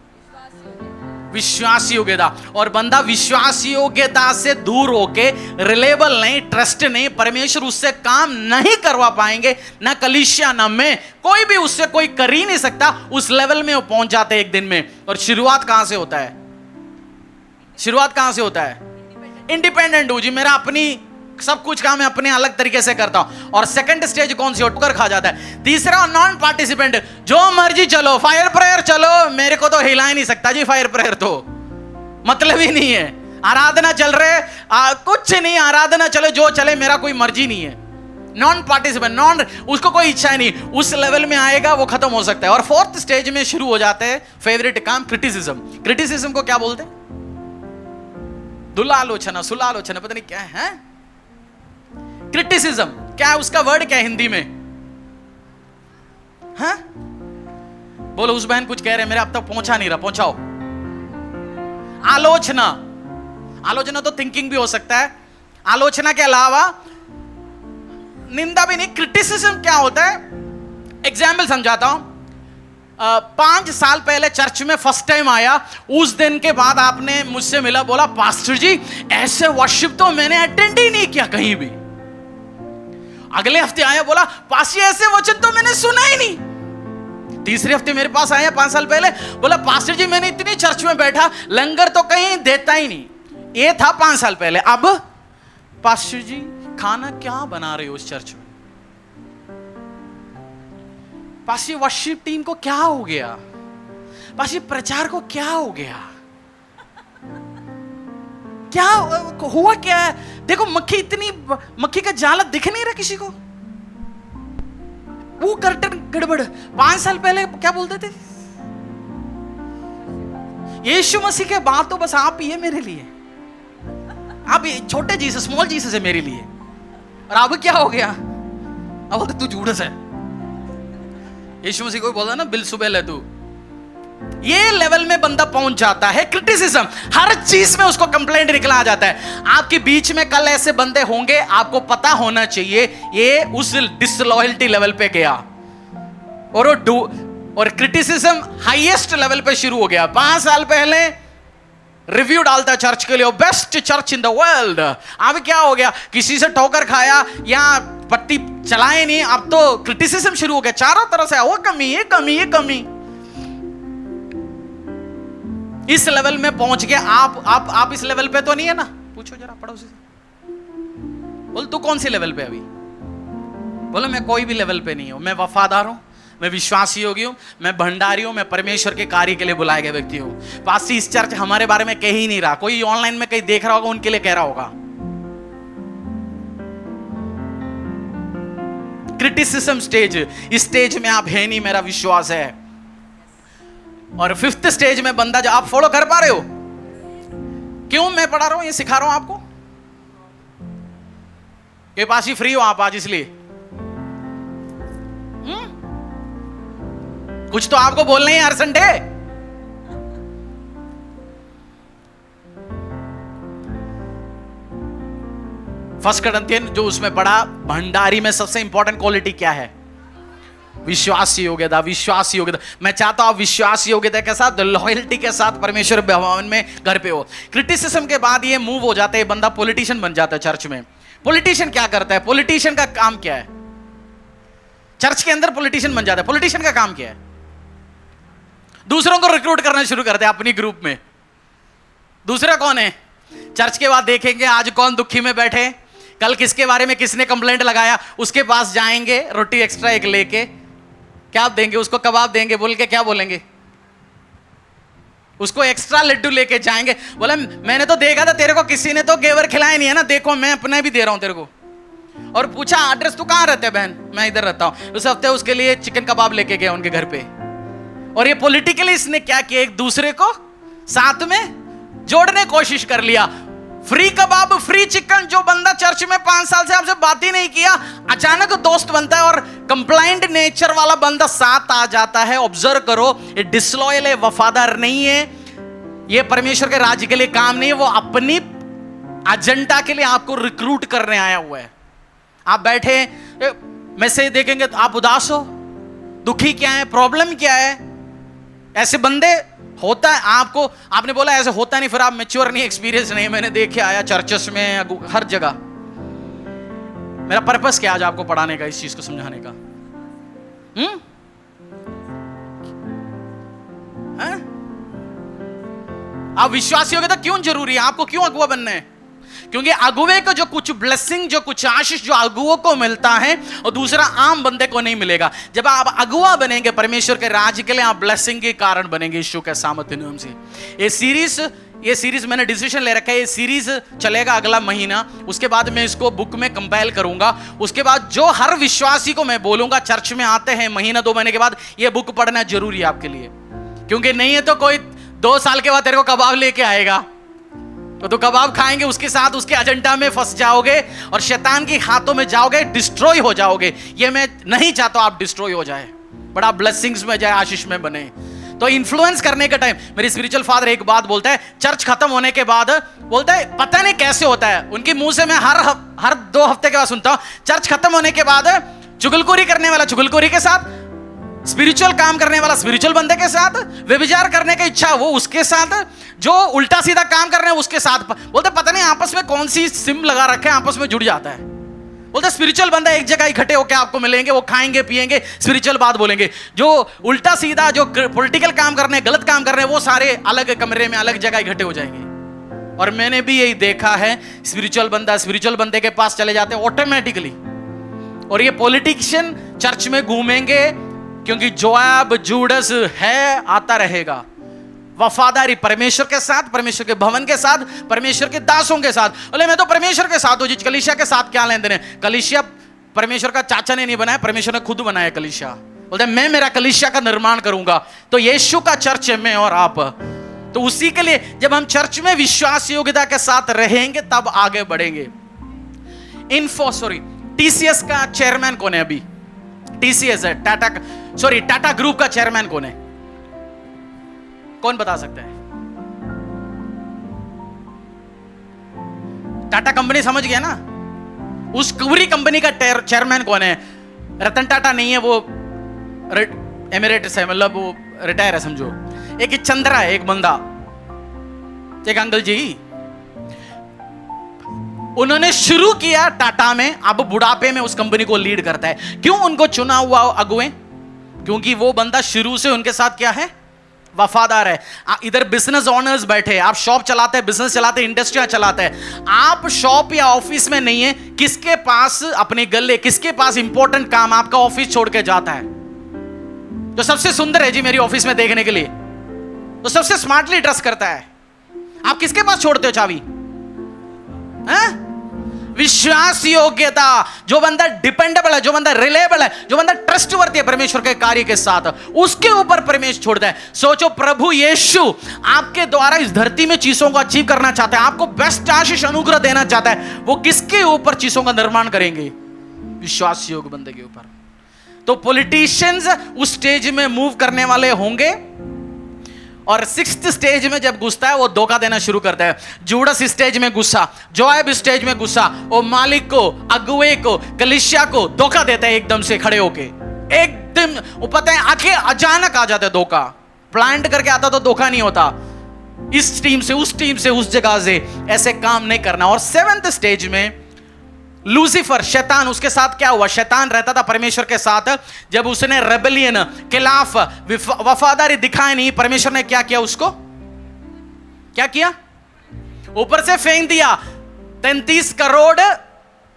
विश्वास योग्यता। और बंदा विश्वास योग्यता से दूर होके रिलेबल नहीं, ट्रस्ट नहीं, परमेश्वर उससे काम नहीं करवा पाएंगे, ना कलीसिया ना मैं, कोई भी उससे कोई कर ही नहीं सकता। उस लेवल में वो पहुंच जाते हैं एक दिन में। और शुरुआत कहां से होता है? शुरुआत कहां से होता है? इंडिपेंडेंट हूं जी, मेरा अपनी सब कुछ काम मैं अपने अलग तरीके से करता हूं। और सेकंड स्टेज कौन सी? ठोकर खा जाता है। तीसरा नॉन पार्टिसिपेंट, जो मर्जी चलो, फायर प्रेयर चलो, मेरे को तो हिला ही नहीं सकता जी, फायर प्रेयर तो मतलब ही नहीं है। आराधना चल रहे, कुछ नहीं, आराधना चले जो चले, मेरा कोई मर्जी नहीं है। नॉन पार्टिसिपेंट, नॉन, उसको कोई इच्छा ही नहीं। उस लेवल में आएगा वो खत्म हो सकता है। और फोर्थ स्टेज में शुरू हो जाते हैं फेवरेट काम, क्रिटिसिज्म। क्रिटिसिज्म को क्या बोलते हैं? दुलालोचना, सुलालोचना, पता नहीं क्या है। क्रिटिसिज्म क्या है? उसका वर्ड क्या है हिंदी में? हाँ? बोलो, उस बहन कुछ कह रहे हैं, मेरे अब तक पहुंचा नहीं रहा, पहुंचाओ। आलोचना, आलोचना तो थिंकिंग भी हो सकता है। आलोचना के अलावा निंदा भी नहीं। क्रिटिसिज्म क्या होता है? एग्जाम्पल समझाता हूं। 5 साल पहले चर्च में फर्स्ट टाइम आया, उस दिन के बाद आपने मुझसे मिला, बोला पास्टर जी ऐसे वर्शिप तो मैंने अटेंड ही नहीं किया कहीं भी। अगले हफ्ते आया, बोला पास्टर ऐसे वचन तो मैंने सुना ही नहीं। तीसरे हफ्ते मेरे पास आया 5 साल पहले, बोला पास्टर जी मैंने इतनी चर्च में बैठा, लंगर तो कहीं देता ही नहीं। ये था 5 साल पहले। अब पास्टर जी खाना क्या बना रहे हो उस चर्च में? पास्टर वर्शिप टीम को क्या हो गया? पास्टर प्रचार को क्या हो गया? क्या हुआ? क्या है? देखो मक्खी, इतनी मक्खी का जाला दिख नहीं रहा किसी को। वो कर्टन गड़बड़। 5 साल पहले क्या बोलते थे? यीशु मसीह के बाद तो बस आप ही है मेरे लिए, आप छोटे जीसस, स्मॉल जीसस है मेरे लिए। और अब क्या हो गया? अब बोलते तू झूठस है। यीशु मसीह को बोला ना, बिल सुबह ले तू। ये लेवल में बंदा पहुंच जाता है। क्रिटिसिज्म, हर चीज में उसको कंप्लेंट निकला आ जाता है। आपके बीच में कल ऐसे बंदे होंगे, आपको पता होना चाहिए ये उस डिसलॉयल्टी लेवल पे गया, और क्रिटिसिज्म हाईएस्ट लेवल पे शुरू हो गया। 5 साल पहले रिव्यू डालता चर्च के लिए, best church in the world. अब क्या हो गया? किसी से ठोकर खाया या पट्टी चलाए नहीं, अब तो क्रिटिसिज्म शुरू हो गया चारों तरफ से। वो कमी, ये कमी, ये कमी। इस लेवल में पहुंच गया। आप इस लेवल पे तो नहीं है ना? पूछो जरा पड़ोसी से, बोल तू कौन सी लेवल पे अभी? बोलो मैं कोई भी लेवल पे नहीं हूं, मैं वफादार हूं, मैं विश्वासी योगी हूं, मैं भंडारी हूं, मैं परमेश्वर के कार्य के लिए बुलाए गए व्यक्ति हूं। पास्टर इस चर्च हमारे बारे में कह ही नहीं रहा, कोई ऑनलाइन में कहीं देख रहा होगा, उनके लिए कह रहा होगा। क्रिटिसिज्म स्टेज, इस स्टेज में आप है नहीं, मेरा विश्वास है। और 5th स्टेज में बंदा, जो आप फॉलो कर पा रहे हो, क्यों मैं पढ़ा रहा हूं, ये सिखा रहा हूं आपको, के पास ही फ्री हो आप आज, इसलिए कुछ तो आपको बोलना ही हर संडे। फर्स्ट करंथियन जो उसमें पढ़ा, भंडारी में सबसे इंपॉर्टेंट क्वालिटी क्या है? विश्वासी योग्यता। विश्वासी योग्यता, मैं चाहता हूं आप विश्वासी योग्यता के साथ, लॉयल्टी के साथ परमेश्वर भवन में घर पे हो। क्रिटिसिज्म के बाद ये मूव हो जाता है, बंदा पॉलिटिशियन बन जाता है चर्च में। पॉलिटिशियन क्या करता है? पॉलिटिशियन का काम क्या है? चर्च के अंदर पॉलिटिशियन बन जाता है। पॉलिटिशियन का काम क्या है? दूसरों को रिक्रूट करना शुरू करते हैं अपनी ग्रुप में। दूसरा कौन है? चर्च के बाद देखेंगे आज कौन दुखी में बैठे, कल किसके बारे में किसने कंप्लेंट लगाया, उसके पास जाएंगे, रोटी एक्स्ट्रा एक लेके, क्या देंगे उसको? कबाब देंगे बोल के, क्या बोलेंगे उसको? एक्स्ट्रा लड्डू लेके जाएंगे। बोले मैंने तो देखा था तेरे को किसी ने तो घेवर खिलाया नहीं है ना, देखो मैं अपना भी दे रहा हूं तेरे को। और पूछा एड्रेस तू कहां रहते है? बहन मैं इधर रहता हूं। उस हफ्ते उसके लिए चिकन कबाब लेके गया उनके घर पे। और ये पॉलिटिकली इसने क्या किया, एक दूसरे को साथ में जोड़ने की कोशिश कर लिया। फ्री कबाब, फ्री चिकन। जो बंदा चर्च में 5 साल से आपसे बात ही नहीं किया, अचानक दोस्त बनता है, और कंप्लाइंट नेचर वाला बंदा साथ आ जाता है। ऑब्जर्व करो, ये डिसलॉयल है, वफादार नहीं है, ये परमेश्वर के राज्य के लिए काम नहीं है, वो अपनी एजेंडा के लिए आपको रिक्रूट करने आया हुआ है। आप बैठे मैसेज देखेंगे तो आप उदास हो, दुखी क्या है, प्रॉब्लम क्या है? ऐसे बंदे होता है आपको। आपने बोला ऐसे होता नहीं, फिर आप मैच्योर नहीं, एक्सपीरियंस नहीं। मैंने देखे आया चर्चेस में हर जगह। मेरा पर्पस क्या आज आपको पढ़ाने का, इस चीज को समझाने का? आप विश्वासी होगे तो क्यों जरूरी है? आपको क्यों अगुवा बनना है? क्योंकि अगुवे को जो कुछ ब्लेसिंग, जो कुछ आशीष जो अगुओं को मिलता है, और दूसरा आम बंदे को नहीं मिलेगा। जब आप अगुआ बनेंगे परमेश्वर के राज्य के लिए, आप ब्लेसिंग के कारण बनेंगे यीशु के सामर्थ्य नाम से। ये सीरीज मैंने डिसीजन ले रखा है, ये सीरीज चलेगा अगला महीना। उसके बाद मैं इसको बुक में कंपाइल करूंगा। उसके बाद जो हर विश्वासी को मैं बोलूंगा, चर्च में आते हैं महीना 2 महीने के बाद, ये बुक पढ़ना जरूरी है आपके लिए। क्योंकि नहीं है तो कोई 2 साल के बाद तेरे को कबाब लेके आएगा, तो कबाब खाएंगे, उसके साथ उसके एजेंडा में फंस जाओगे और शैतान के हाथों में जाओगे, डिस्ट्रॉय हो जाओगे। ये मैं नहीं चाहता आप डिस्ट्रॉय हो जाए, बड़ा ब्लेसिंग्स में जाए, आशीष में बने। तो इन्फ्लुएंस करने का टाइम, मेरे स्पिरिचुअल फादर एक बात बोलता है, चर्च खत्म होने के बाद बोलता है, पता नहीं कैसे होता है, उनके मुंह से मैं हर 2 हफ्ते के बाद सुनता हूं, चर्च खत्म होने के बाद चुगलखोरी करने वाला चुगलखोरी के साथ, स्पिरिचुअल काम करने वाला स्पिरिचुअल बंदे के साथ, व्यभिचार करने की इच्छा वो उसके साथ, जो उल्टा सीधा काम कर रहे हैं उसके साथ। बोलते पता नहीं आपस में कौन सी सिम लगा रखे हैं, आपस में जुड़ जाता है। बोलते स्पिरिचुअल बंदा एक जगह इकट्ठे होकर आपको मिलेंगे, वो खाएंगे पिएंगे, स्पिरिचुअल बात बोलेंगे। जो उल्टा सीधा, जो पॉलिटिकल काम कर रहे हैं, गलत काम कर रहे हैं, वो सारे अलग कमरे में अलग जगह इकट्ठे हो जाएंगे। और मैंने भी यही देखा है, स्पिरिचुअल बंदा स्पिरिचुअल बंदे के पास चले जाते हैं ऑटोमेटिकली। और ये पॉलिटिशियन चर्च में घूमेंगे, क्योंकि जोआब जूडस है, आता रहेगा। वफादारी परमेश्वर के साथ, परमेश्वर के भवन के साथ, परमेश्वर के दासों के साथ। बोले मैं तो परमेश्वर के साथ हूं जी, कलीसिया के साथ क्या लेन देन है? कलीसिया परमेश्वर का चाचा ने नहीं बनाया, परमेश्वर ने खुद बनाया कलीसिया। बोलते मैं मेरा कलीसिया का निर्माण करूंगा। तो यीशु का चर्च है मैं और आप। तो उसी के लिए जब हम चर्च में विश्वास योग्यता के साथ रहेंगे, तब आगे बढ़ेंगे। टीसीएस का चेयरमैन कौन है अभी? टीसीएस है टाटा ग्रुप का चेयरमैन कौन है? कौन बता सकता है? टाटा कंपनी समझ गया ना? उस पूरी कंपनी का चेयरमैन कौन है? रतन टाटा नहीं है, वो एमिरेट्स है, मतलब वो रिटायर है समझो। एक चंद्रा है, एक बंदा, एक अंकल जी, उन्होंने शुरू किया टाटा में, अब बुढ़ापे में उस कंपनी को लीड करता है। क्यों उनको चुना हुआ अगुए? क्योंकि वो बंदा शुरू से उनके साथ क्या है? वफादार है। इधर बिजनेस ओनर्स बैठे, आप शॉप चलाते हैं, बिजनेस चलाते हैं, इंडस्ट्रियां चलाते हैं, आप शॉप या ऑफिस में नहीं है, किसके पास अपने गले, किसके पास इंपॉर्टेंट काम आपका ऑफिस छोड़ के जाता है? जो सबसे सुंदर है जी मेरी ऑफिस में देखने के लिए, तो सबसे स्मार्टली ड्रेस करता है, आप किसके पास छोड़ते हो चाबी? हैं? विश्वास योग्यता, जो बंदा डिपेंडेबल है, जो बंदा रिलेबल है, जो बंदा ट्रस्टवर्दी है परमेश्वर के कार्य के साथ, उसके ऊपर परमेश्वर छोड़ता है। सोचो, प्रभु यीशु आपके द्वारा इस धरती में चीजों को अचीव करना चाहता है, आपको बेस्ट आशीष अनुग्रह देना चाहता है, वो किसके ऊपर चीजों का निर्माण करेंगे? विश्वास योग्य बंदे के ऊपर। तो पॉलिटिशियंस उस स्टेज में मूव करने वाले होंगे, और 6th स्टेज में जब घुसता है वो धोखा देना शुरू करता है। जूडस स्टेज में घुसा, जोएब स्टेज में घुसा, वो मालिक को, अगुवे को, कलीसिया को धोखा देता है एकदम से खड़े होके। एकदम वो पता है आके अचानक आ जाता है धोखा, प्लांट करके आता तो धोखा नहीं होता। इस टीम से उस टीम से उस जगह से ऐसे काम नहीं करना। और 7th स्टेज में लूसीफर, शैतान, उसके साथ क्या हुआ? शैतान रहता था परमेश्वर के साथ, जब उसने रेबेलियन, खिलाफ वफादारी दिखाई नहीं, परमेश्वर ने क्या किया? उसको क्या किया? ऊपर से फेंक दिया। 33 करोड़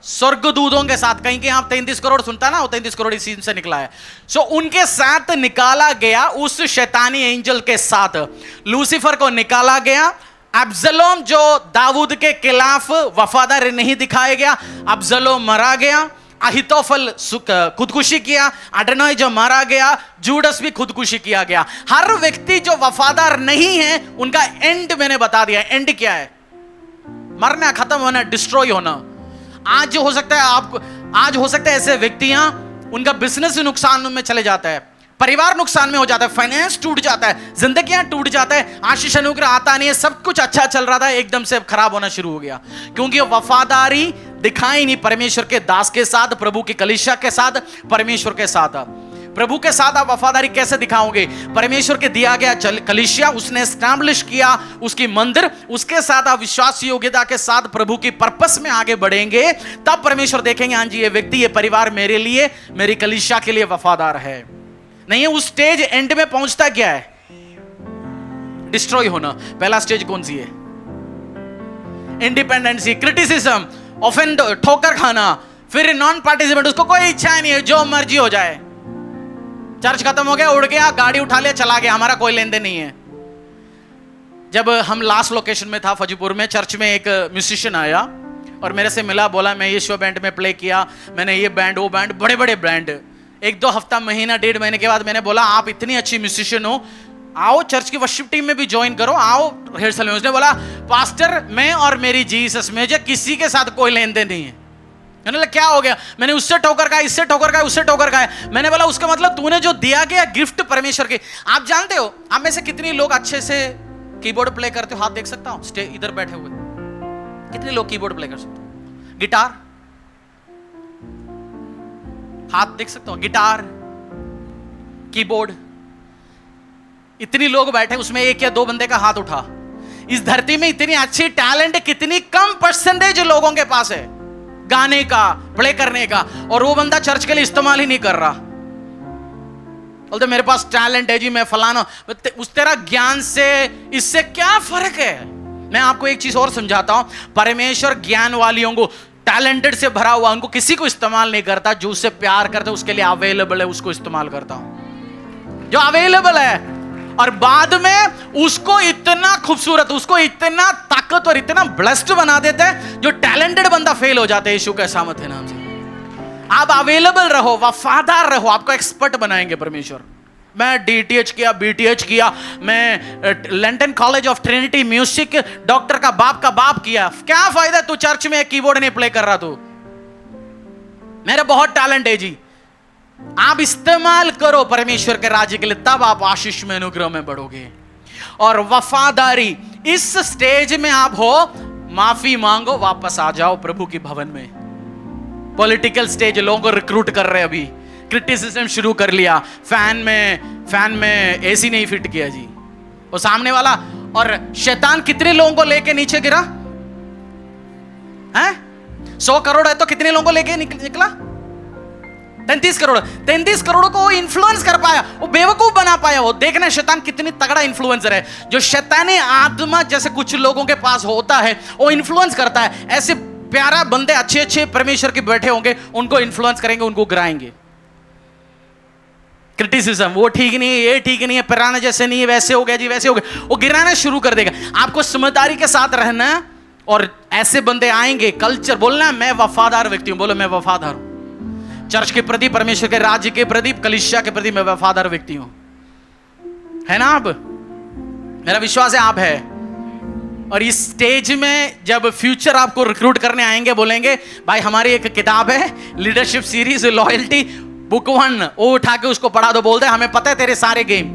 स्वर्गदूतों के साथ, कहीं के आप 33 करोड़ सुनता ना, वो 33 करोड़ इसी से निकला है। सो उनके साथ निकाला गया, उस शैतानी एंजल के साथ लूसीफर को निकाला गया। अब्सलोम जो दाऊद के खिलाफ वफादारी नहीं दिखाया गया, अब्सलोम मारा गया। अहितोफल खुदकुशी किया, अडोनाई जो मारा गया, जूडस भी खुदकुशी किया गया। हर व्यक्ति जो वफादार नहीं है उनका एंड मैंने बता दिया। एंड क्या है? मरना, खत्म होना, डिस्ट्रॉय होना। आज हो सकता है आपको, आज हो सकता है ऐसे व्यक्तियां, उनका बिजनेस नुकसान में चले जाता है, परिवार नुकसान में हो जाता है, फाइनेंस टूट जाता है, जिंदगियां टूट जाता है, आशीष अनुग्रह आता नहीं है, सब कुछ अच्छा चल रहा था एकदम से खराब होना शुरू हो गया, क्योंकि वफादारी दिखाई नहीं परमेश्वर के दास के साथ, प्रभु की कलीसिया के साथ, परमेश्वर के साथ। प्रभु के साथ आप वफादारी कैसे दिखाओगे? परमेश्वर के दिया गया कलीसिया, उसने एस्टैब्लिश किया उसकी मंदिर, उसके साथ आप विश्वास योग्यता के साथ प्रभु की पर्पस में आगे बढ़ेंगे, तब परमेश्वर देखेंगे हाँ जी ये व्यक्ति, ये परिवार मेरे लिए, मेरी कलीसिया के लिए वफादार है। नहीं है, उस स्टेज एंड में पहुंचता क्या है? डिस्ट्रॉय होना। पहला स्टेज कौन सी है? इंडिपेंडेंसी, क्रिटिसिज्म, ऑफेंड, ठोकर खाना, फिर नॉन पार्टिसिपेंट, उसको कोई इच्छा नहीं है, जो मर्जी हो जाए। चर्च खत्म हो गया, उड़ गया, गाड़ी उठा लिया, चला गया, हमारा कोई लेन देन नहीं है। जब हम लास्ट लोकेशन में था फजीपुर में, चर्च में एक म्यूजिशियन आया और मेरे से मिला, बोला मैं ये शो बैंड में प्ले किया, मैंने ये बैंड वो बैंड, बड़े बड़े बैंड। 1-2 हफ्ता, महीना, 1.5 महीने के बाद मैंने बोला आप इतनी अच्छी म्यूजिशियन हो, आओ चर्च की वर्शिप टीम में भी ज्वाइन करो, आओ रिहर्सल में। उसने बोला पास्टर मैं और मेरी जीसस में जो किसी के साथ कोई लेन देन नहीं है। मैंने बोला क्या हो गया? मैंने उससे ठोकर खाया, इससे ठोकर खाया, उससे ठोकर खाया। मैंने बोला उसका मतलब तूने जो दिया गया गिफ्ट परमेश्वर के, आप जानते हो आप में से कितने लोग अच्छे से कीबोर्ड प्ले करते हो? हाथ देख सकता हूं स्टेज इधर बैठे हुए, कितने लोग कीबोर्ड प्ले कर सकते हो? गिटार, हाथ देख सकता हूं, गिटार, कीबोर्ड, इतनी लोग बैठे, उसमें 1 या 2 बंदे का हाथ उठा। इस धरती में इतनी अच्छी टैलेंट कितनी कम परसेंटेज लोगों के पास है गाने का, प्ले करने का, और वो बंदा चर्च के लिए इस्तेमाल ही नहीं कर रहा। बोलते मेरे पास टैलेंट है जी, मैं फलाना। उस तेरा ज्ञान से इससे क्या फर्क है? मैं आपको एक चीज और समझाता हूं, परमेश्वर ज्ञान वालियों को, टैलेंटेड से भरा हुआ, उनको किसी को इस्तेमाल नहीं करता। जो उससे प्यार करता है, उसके लिए अवेलेबल है, उसको इस्तेमाल करता हूं, जो अवेलेबल है। और बाद में उसको इतना खूबसूरत, उसको इतना ताकतवर, इतना ब्लेस्ड बना देता है, जो टैलेंटेड बंदा फेल हो जाता है। यीशु के सामर्थ है नाम से आप अवेलेबल रहो, वफादार रहो, आपको एक्सपर्ट बनाएंगे परमेश्वर। मैं डीटीएच किया, बीटीएच किया, मैं London college of Trinity music doctor का बाप किया, क्या फायदा? तू चर्च में कीबोर्ड नहीं प्ले कर रहा, तू मेरा बहुत टैलेंट है जी। आप इस्तेमाल करो परमेश्वर के राज्य के लिए, तब आप आशीष में, अनुग्रह में बढ़ोगे। और वफादारी, इस स्टेज में आप हो, माफी मांगो, वापस आ जाओ प्रभु के भवन में। पॉलिटिकल स्टेज, लोगों को रिक्रूट कर रहे, अभी क्रिटिसिज्म शुरू कर लिया, फैन में एसी नहीं फिट किया जी, वो सामने वाला। और शैतान कितने लोगों को लेके नीचे गिरा है? 100 करोड़ है तो कितने लोगों को लेके निकला? 33 करोड़। 33 करोड़ को इन्फ्लुएंस कर पाया, वो बेवकूफ बना पाया। वो देखना शैतान कितनी तगड़ा इन्फ्लुएंसर है। जो शैतानी आत्मा जैसे कुछ लोगों के पास होता है, वो इन्फ्लुएंस करता है। ऐसे प्यारा बंदे अच्छे परमेश्वर के बैठे होंगे, उनको इन्फ्लुएंस करेंगे, उनको गिराएंगे। क्रिटिसिज्म, वो ठीक नहीं है, ये ठीक नहीं है, पुराने जैसे नहीं है, वैसे हो गया जी, वैसे हो गया, वो गिराना शुरू कर देगा। आपको समझदारी के साथ रहना है, और ऐसे बंदे आएंगे, कल्चर बोलना है मैं वफादार व्यक्ति हूं, बोलो मैं वफादार हूं, चर्च के प्रति, परमेश्वर के राज्य के प्रति, कलीसिया के प्रति मैं वफादार व्यक्ति हूं। है ना आप? मेरा विश्वास है आप है। और इस स्टेज में जब फ्यूचर आपको रिक्रूट करने आएंगे, बोलेंगे भाई हमारी एक किताब है लीडरशिप सीरीज लॉयल्टी बुक 1, वो उठा के उसको पढ़ा दो, बोलते हमें पता है तेरे सारे गेम,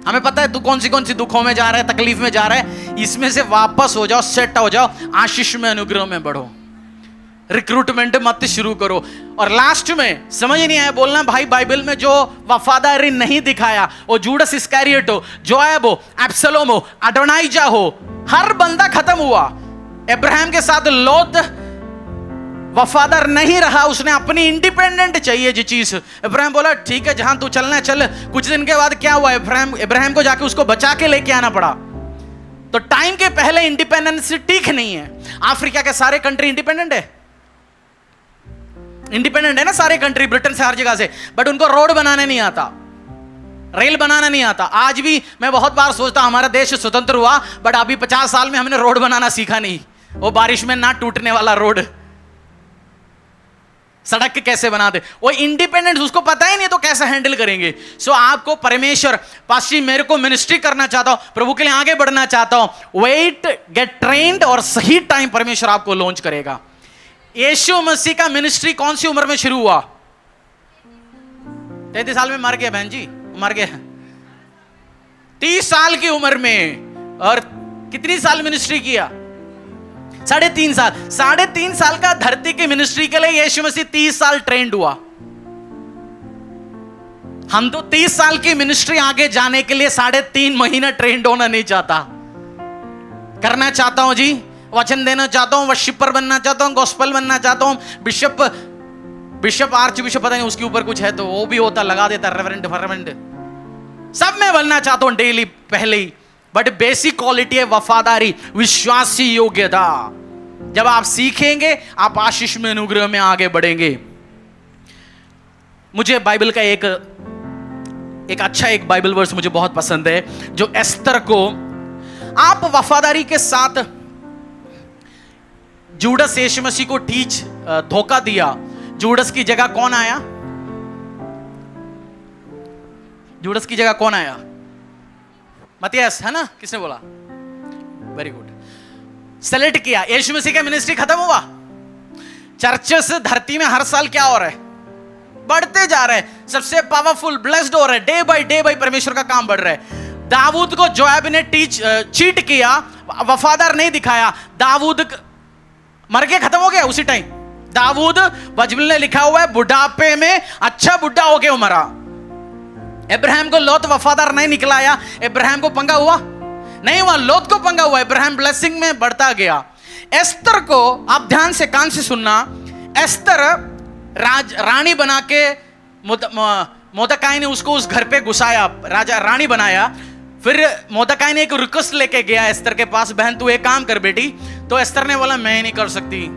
हमें पता है तू कौन सी दुखों में जा रहा है, तकलीफ में जा रहा है, इसमें से वापस हो जाओ, सेट हो जाओ, आशीष में, अनुग्रह में बढ़ो, रिक्रूटमेंट मत शुरू करो। और लास्ट में समझ नहीं आया बोलना, भाई बाइबल में जो वफादारी नहीं दिखाया, वो जूडस इस्करियोट हो, जोएब हो, एब्सलोम हो, अडोनाइजा हो, हर बंदा खत्म हुआ। अब्राहम के साथ लोत वफादार नहीं रहा, उसने अपनी इंडिपेंडेंट चाहिए जी चीज। अब्राहम बोला ठीक है जहां तू चलना है चल। कुछ दिन के बाद क्या हुआ, अब्राहम को जाके उसको बचा के लेके आना पड़ा। तो टाइम के पहले इंडिपेंडेंस ठीक नहीं है। अफ्रीका के सारे कंट्री इंडिपेंडेंट है, इंडिपेंडेंट है ना सारे कंट्री, ब्रिटेन से हर जगह से, बट उनको रोड बनाने नहीं आता, रेल बनाना नहीं आता। आज भी मैं बहुत बार सोचता हमारा देश स्वतंत्र हुआ, बट अभी 50 साल में हमने रोड बनाना सीखा नहीं। वो बारिश में ना टूटने वाला रोड, सड़क कैसे बनाते, वो इंडिपेंडेंस उसको पता ही नहीं, तो कैसे हैंडल करेंगे। सो आपको परमेश्वर, पास्टर मेरे को मिनिस्ट्री करना चाहता हूं, प्रभु के लिए आगे बढ़ना चाहता हूं, वेट, गेट ट्रेन्ड, और सही टाइम परमेश्वर आपको लॉन्च करेगा। यीशु मसीह का मिनिस्ट्री कौन सी उम्र में शुरू हुआ? 33 साल में मर गया बहन जी, मर गया 30 साल की उम्र में। और कितनी साल मिनिस्ट्री किया? 3.5 साल। 3.5 साल का धरती की मिनिस्ट्री के लिए यीशु मसीह 30 साल ट्रेंड हुआ। हम तो 30 साल की मिनिस्ट्री आगे जाने के लिए 3.5 महीना ट्रेंड होना नहीं चाहता, करना चाहता हूं जी, वचन देना चाहता हूं, वर्शिपर बनना चाहता हूं, गॉस्पेल बनना चाहता हूं, बिशप आर्च बिशप पता नहीं उसके ऊपर कुछ है तो वो भी होता, लगा देता, रेवरेंड सब में बनना चाहता हूं डेली पहले ही। बट बेसिक क्वालिटी है वफादारी, विश्वासी योग्यता। जब आप सीखेंगे आप आशीष में, अनुग्रह में आगे बढ़ेंगे। मुझे बाइबल का एक अच्छा एक बाइबल वर्स मुझे बहुत पसंद है, जो एस्तर को आप वफादारी के साथ, जूडस यीशु मसीह को धोखा दिया, जूडस की जगह कौन आया? जूडस की जगह कौन आया? मत्तियास, है ना? किसने बोला? वेरी गुड, सेलेक्ट किया। यीशु मसीह का मिनिस्ट्री खत्म हुआ, चर्चेस धरती में हर साल क्या हो रहा है? बढ़ते जा रहे हैं, सबसे पावरफुल ब्लेस्ड हो रहे हैं, डे बाय परमेश्वर का काम बढ़ रहा है। दाऊद को जोएब ने चीट किया, वफादार नहीं दिखाया, दाऊद मर के खत्म हो गया उसी टाइम। दाऊद बाइबल में लिखा हुआ है बुढ़ापे में अच्छा बुढ़ा हो गया मरा। अब्राहम को लोत वफादार नहीं निकलाया, अब्राहम को पंगा हुआ नहीं हुआ, लोत को पंगा हुआ, अब्राहम ब्लेसिंग में बढ़ता गया। एस्तर को आप ध्यान से कान से सुनना, एस्तर रानी बना के मोर्देखाई ने उसको उस घर पे घुसाया, राजा रानी बनाया। फिर मोर्देखाई ने एक रिक्वेस्ट लेके गया एस्तर के पास, बहन तू एक काम कर बेटी। तो एस्तर ने बोला मैं नहीं कर सकती,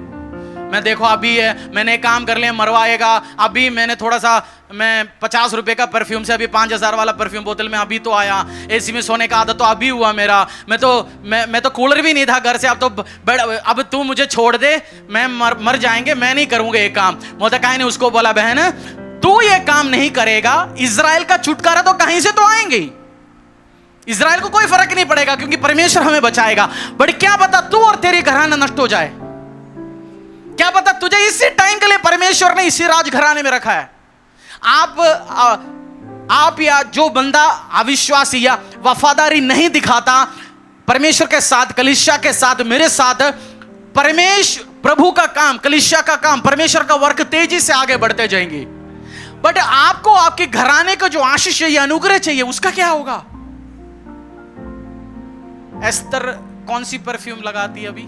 मैं देखो अभी मैंने काम कर लिया, मरवाएगा, अभी मैंने थोड़ा सा, मैं 50 रुपए का परफ्यूम से अभी 5000 वाला परफ्यूम बोतल में अभी तो आया, एसी में सोने का आदत तो अभी हुआ मेरा, मैं तो कूलर भी नहीं था घर से, अब तू मुझे छोड़ दे, मैं मर जाएंगे, मैं नहीं करूंगा ये काम। मोर्देखाई ने उसको बोला बहन तू ये काम नहीं करेगा, इजराइल का छुटकारा तो कहीं से तो आएंगे, इजराइल को कोई फर्क नहीं पड़ेगा क्योंकि परमेश्वर हमें बचाएगा। बट क्या पता तू और तेरी घराना नष्ट हो जाए, क्या पता तुझे इसी टाइम के लिए परमेश्वर ने इसी राजघराने में रखा है। आप या जो बंदा अविश्वासी या वफादारी नहीं दिखाता परमेश्वर के साथ, कलीसिया के साथ, मेरे साथ, प्रभु का काम, कलीसिया का काम, परमेश्वर का वर्क तेजी से आगे बढ़ते जाएंगे। बट आपको आपके घराने का जो आशीष चाहिए, अनुग्रह चाहिए, उसका क्या होगा? एस्तर कौन सी परफ्यूम लगाती है अभी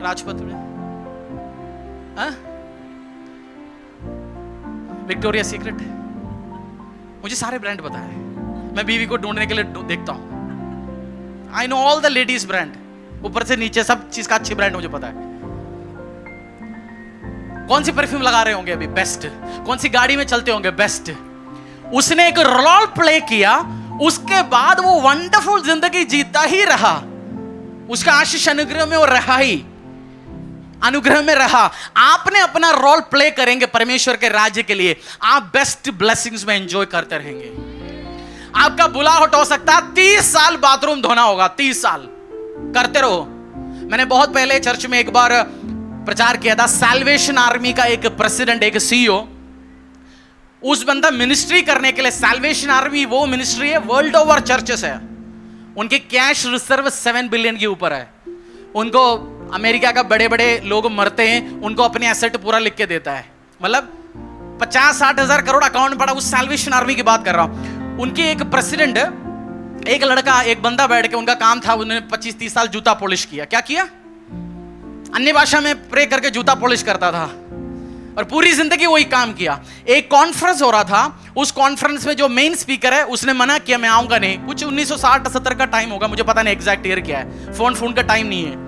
राजपथ में? विक्टोरिया सीक्रेट, मुझे सारे ब्रांड पता है, मैं बीवी को ढूंढने के लिए देखता हूं। I know all the ladies brand, ऊपर से नीचे सब चीज का अच्छी ब्रांड मुझे पता है। कौन सी परफ्यूम लगा रहे होंगे अभी? बेस्ट। कौन सी गाड़ी में चलते होंगे? बेस्ट। उसने एक रोल प्ले किया, उसके बाद वो वंडरफुल जिंदगी जीता ही रहा, उसका आशीष अनुग्रह में वो रहा ही, अनुग्रह में रहा। आपने अपना रोल प्ले करेंगे परमेश्वर के राज्य के लिए, आप बेस्ट ब्लेसिंग्स में एंजॉय करते रहेंगे। आपका बुलाहट हो सकता है 30 साल बाथरूम धोना होगा, 30 साल करते रहो। मैंने बहुत पहले चर्च में एक बार प्रचार किया था, सैल्वेशन आर्मी का एक प्रेसिडेंट, एक सीईओ, उस बंदा मिनिस्ट्री करने के लिए, सैल्वेशन आर्मी वो मिनिस्ट्री है, वर्ल्ड ओवर चर्चेस है, उनके कैश रिजर्व 7 बिलियन के ऊपर है। उनको अमेरिका का बड़े बड़े लोग मरते हैं, उनको अपने एसेट पूरा लिख के देता है, मतलब 50-60 हजार करोड़ अकाउंट पड़ा। उस सैल्वेशन आर्मी की बात कर रहा हूं। उनकी एक प्रेसिडेंट, एक लड़का, एक बंदा बैठ के, उनका काम था, उन्होंने 25-30 साल जूता पॉलिश किया। क्या किया? अन्य भाषा में प्रे करके जूता पॉलिश करता था और पूरी जिंदगी वही काम किया। एक कॉन्फ्रेंस हो रहा था, उस कॉन्फ्रेंस में जो मेन स्पीकर है उसने मना किया, मैं आऊंगा नहीं। कुछ 1960-70 का टाइम होगा, मुझे पता नहीं एग्जैक्ट ईयर क्या है, फोन का टाइम नहीं है।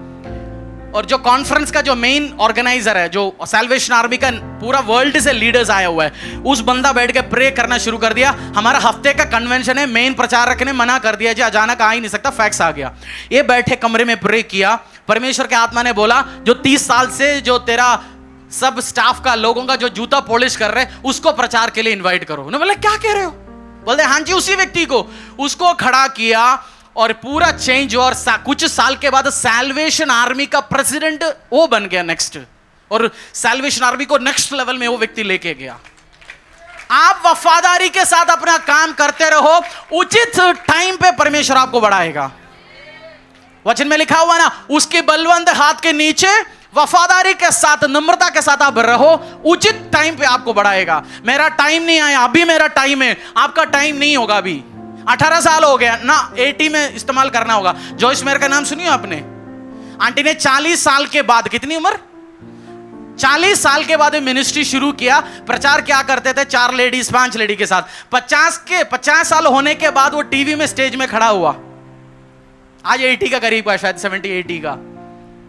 और जो कॉन्फ्रेंस का जो मेन ऑर्गेनाइजर है, जो सैल्वेशन आर्मी का पूरा वर्ल्ड से लीडर्स आया हुआ है, उस बंदा बैठ के प्रे करना शुरू कर दिया। हमारा हफ्ते का कन्वेंशन है, मेन प्रचारक ने मना कर दिया जी अचानक आ ही नहीं सकता, फैक्स आ गया। ये बैठे कमरे में प्रे किया, परमेश्वर के आत्मा ने बोला जो 30 साल से जो तेरा सब स्टाफ का लोगों का जो जूता पॉलिश कर रहे उसको प्रचार के लिए इन्वाइट करो। उन्होंने बोला क्या कह रहे हो? बोलते हाँ जी उसी व्यक्ति को। उसको खड़ा किया और पूरा चेंज। और कुछ साल के बाद सैल्वेशन आर्मी का प्रेसिडेंट वो बन गया नेक्स्ट, और सैल्वेशन आर्मी को नेक्स्ट लेवल में वो व्यक्ति लेके गया। आप वफादारी के साथ अपना काम करते रहो, उचित टाइम पे परमेश्वर आपको बढ़ाएगा। वचन में लिखा हुआ ना, उसके बलवंत हाथ के नीचे वफादारी के साथ, नम्रता के साथ आप रहो, उचित टाइम पे आपको बढ़ाएगा। मेरा टाइम नहीं आया, अभी मेरा टाइम है, आपका टाइम नहीं होगा। अभी 18 साल हो गया ना, 80 में इस्तेमाल करना होगा। जॉइस मेयर का नाम सुनियो आपने? आंटी ने 40 साल के बाद, कितनी उम्र? 40 साल के बाद मिनिस्ट्री शुरू किया। प्रचार क्या करते थे? 4 लेडीज 5 लेडी के साथ। 50 साल होने के बाद वो टीवी में स्टेज में खड़ा हुआ। आज 80 का करीब है, शायद 70-80 का।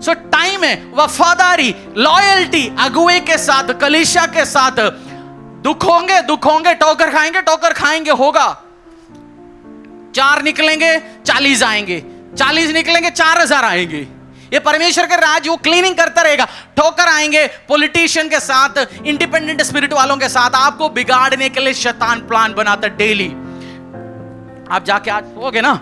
सो टाइम है, वफादारी, लॉयल्टी, अगुवे के साथ, कलीसिया के साथ। दुख होंगे, ठोकर खाएंगे, होगा। 4 निकलेंगे, 40 आएंगे, 40 निकलेंगे, 4000 आएंगे। ये परमेश्वर के राज वो क्लीनिंग करता रहेगा। ठोकर आएंगे पॉलिटिशियन के साथ, इंडिपेंडेंट स्पिरिट वालों के साथ, आपको बिगाड़ने के लिए शैतान प्लान बनाता डेली। आप जाके आज सोओगे ना,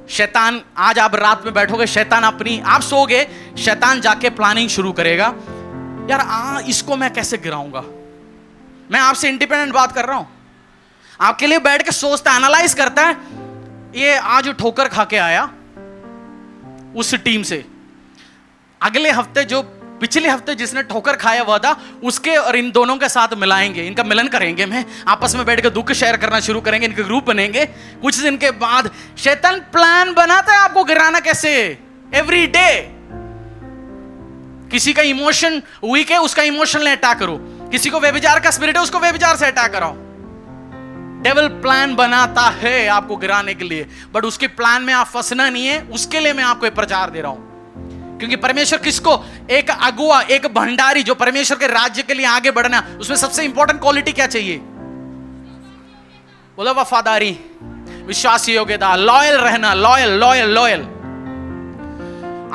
शैतान, आज आप रात में बैठोगे, शैतान आप सोओगे, शैतान जाके प्लानिंग शुरू करेगा, यार इसको मैं कैसे गिराऊंगा। मैं आपसे इंडिपेंडेंट बात कर रहा हूं, आपके लिए बैठ के सोचता, एनालाइज करता है, ये आज ठोकर खा के आया उस टीम से, अगले हफ्ते जो पिछले हफ्ते जिसने ठोकर खाया हुआ था उसके और इन दोनों के साथ मिलाएंगे, इनका मिलन करेंगे, मैं आपस में बैठ के दुख शेयर करना शुरू करेंगे, इनके ग्रुप बनेंगे। कुछ दिन के बाद शैतान प्लान बनाता है आपको गिराना कैसे, एवरी डे। किसी का इमोशन वीक है, उसका इमोशनल अटैक करो। किसी को व्यभिचार का स्पिरिट है, उसको व्यभिचार से अटैक कराओ। डेविल प्लान बनाता है आपको गिराने के लिए, बट उसके प्लान में आप फंसना नहीं है। उसके लिए मैं आपको प्रचार दे रहा हूं, क्योंकि परमेश्वर किसको, एक अगुआ, एक भंडारी जो परमेश्वर के राज्य के लिए आगे बढ़ना, उसमें सबसे इंपॉर्टेंट क्वालिटी क्या चाहिए? बोलो वफादारी, विश्वासी योग्यता, लॉयल रहना, लॉयल।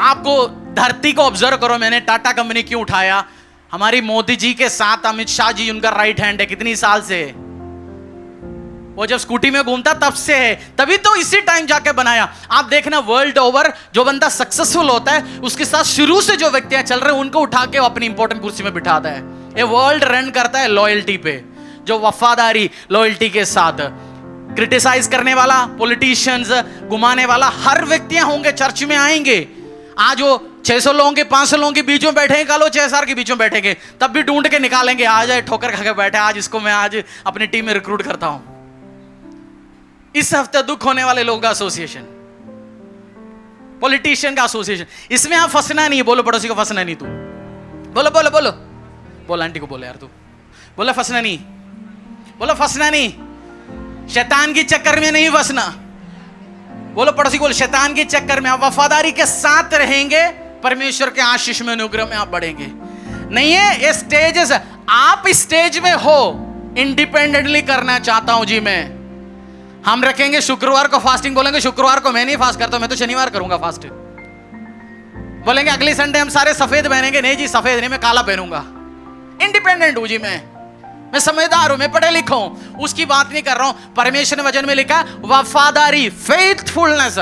आपको धरती को ऑब्जर्व करो। मैंने टाटा कंपनी क्यों उठाया? हमारी मोदी जी के साथ अमित शाह जी उनका राइट हैंड है, कितनी साल से। वो जब स्कूटी में घूमता तब से है, तभी तो इसी टाइम जाके बनाया। आप देखना वर्ल्ड ओवर जो बंदा सक्सेसफुल होता है, उसके साथ शुरू से जो व्यक्तियां चल रहे हैं उनको उठा के अपनी इंपॉर्टेंट कुर्सी में बिठाता है। ये वर्ल्ड रन करता है लॉयल्टी पे, जो वफादारी, लॉयल्टी के साथ। क्रिटिसाइज करने वाला, पॉलिटिशियंस, घुमाने वाला, हर व्यक्तियां होंगे, चर्च में आएंगे। आज वो 600 लोगों के 500 लोगों के बीच में बैठेंगे, कल वो 6000 के बीच में बैठेंगे, तब भी ढूंढ के निकालेंगे। आ जाए ठोकर खा के बैठे, आज इसको मैं आज अपनी टीम में रिक्रूट करता हूं। इस हफ्ते दुख होने वाले लोगों का एसोसिएशन, पॉलिटिशियन का एसोसिएशन, इसमें आप फंसना नहीं है। बोलो पड़ोसी को फंसना नहीं। तू बोलो बोलो बोलो बोलो, आंटी को बोलो यार, तू बोलो फंसना नहीं, बोलो फंसना नहीं, शैतान के चक्कर में नहीं फंसना। बोलो पड़ोसी, बोलो शैतान के चक्कर में। आप वफादारी के साथ रहेंगे, परमेश्वर के आशीष में, अनुग्रह में आप बढ़ेंगे। नहीं है ये स्टेजेस, आप इस स्टेज में हो, इंडिपेंडेंटली करना चाहता हूं जी मैं। हम रखेंगे शुक्रवार को फास्टिंग, बोलेंगे शुक्रवार को मैं नहीं फास्ट करता, मैं तो शनिवार करूंगा फास्ट। बोलेंगे अगले संडे हम सारे सफेद पहनेंगे, नहीं जी सफेद नहीं, मैं काला पहनूंगा। इंडिपेंडेंट हूं जी मैं समझदार हूं, मैं पढ़े लिखा हूं, उसकी बात नहीं कर रहा हूं। परमेश्वर ने वचन में लिखा वफादारी, फेथफुलनेस,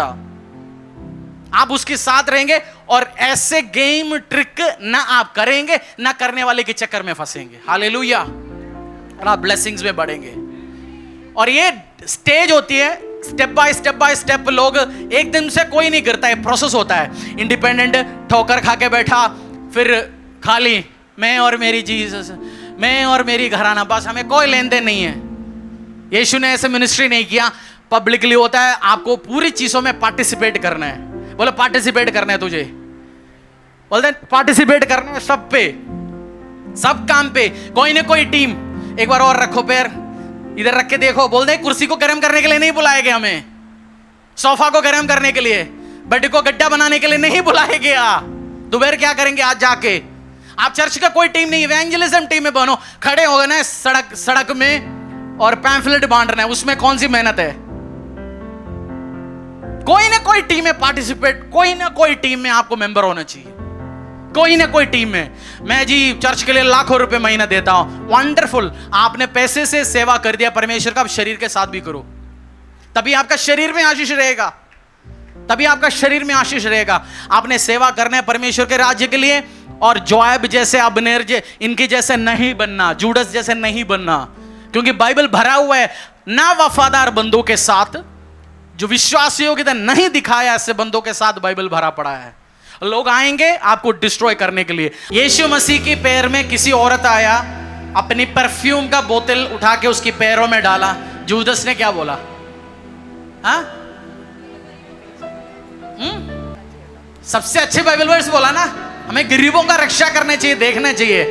आप उसके साथ रहेंगे और ऐसे गेम ट्रिक ना आप करेंगे ना करने वाले के चक्कर में फंसेंगे। हालेलुया। और आप ब्लेसिंग्स में बढ़ेंगे। और ये स्टेज होती है, स्टेप बाय स्टेप लोग, एक दिन से कोई नहीं गिरता है, प्रोसेस होता है। इंडिपेंडेंट ठोकर खा के बैठा, फिर खाली मैं और मेरी जीसस, मैं और मेरी घराना, बस हमें कोई लेन देन नहीं है। यीशु ने ऐसे मिनिस्ट्री नहीं किया, पब्लिकली होता है। आपको पूरी चीजों में पार्टिसिपेट करना है। बोले पार्टिसिपेट करना है तुझे, बोलते पार्टिसिपेट करना है सब पे, सब काम पे, कोई ना कोई टीम। एक बार और रखो पैर, इधर रख के देखो। बोलते हैं कुर्सी को गर्म करने के लिए नहीं बुलाए गए हमें, सोफा को गर्म करने के लिए, बेड को गड्ढा बनाने के लिए नहीं बुलाए गया। दोपहर क्या करेंगे आज जाके? आप चर्च का कोई टीम नहीं, इवेंजलिज्म टीम में बनो, खड़े हो गए ना सड़क में और पैम्फलेट बांटना है, उसमें कौन सी मेहनत है? कोई ना कोई टीम में पार्टिसिपेट, कोई ना कोई टीम में आपको मेंबर होना चाहिए, कोई ना कोई टीम में। मैं जी चर्च के लिए लाखों रुपए महीना देता हूं, वंडरफुल, आपने पैसे से सेवा कर दिया परमेश्वर का, अब शरीर के साथ भी करो, तभी आपका शरीर में आशीष रहेगा, तभी आपका शरीर में आशीष रहेगा। आपने सेवा करना है परमेश्वर के राज्य के लिए, और जोएब जैसे, अबनेर इनके जैसे नहीं बनना, जूडस जैसे नहीं बनना, क्योंकि बाइबल भरा हुआ है ना वफादार बंदों के साथ, जो विश्वास योग्यता नहीं दिखाया, ऐसे बंदों के साथ बाइबल भरा पड़ा है। लोग आएंगे आपको डिस्ट्रॉय करने के लिए। यीशु मसीह के पैर में किसी औरत आया, अपनी परफ्यूम का बोतल उठा के उसके पैरों में डाला, जूदस ने क्या बोला? हाँ, सबसे अच्छे बाइबल वर्स बोला ना, हमें गरीबों का रक्षा करना चाहिए, देखना चाहिए।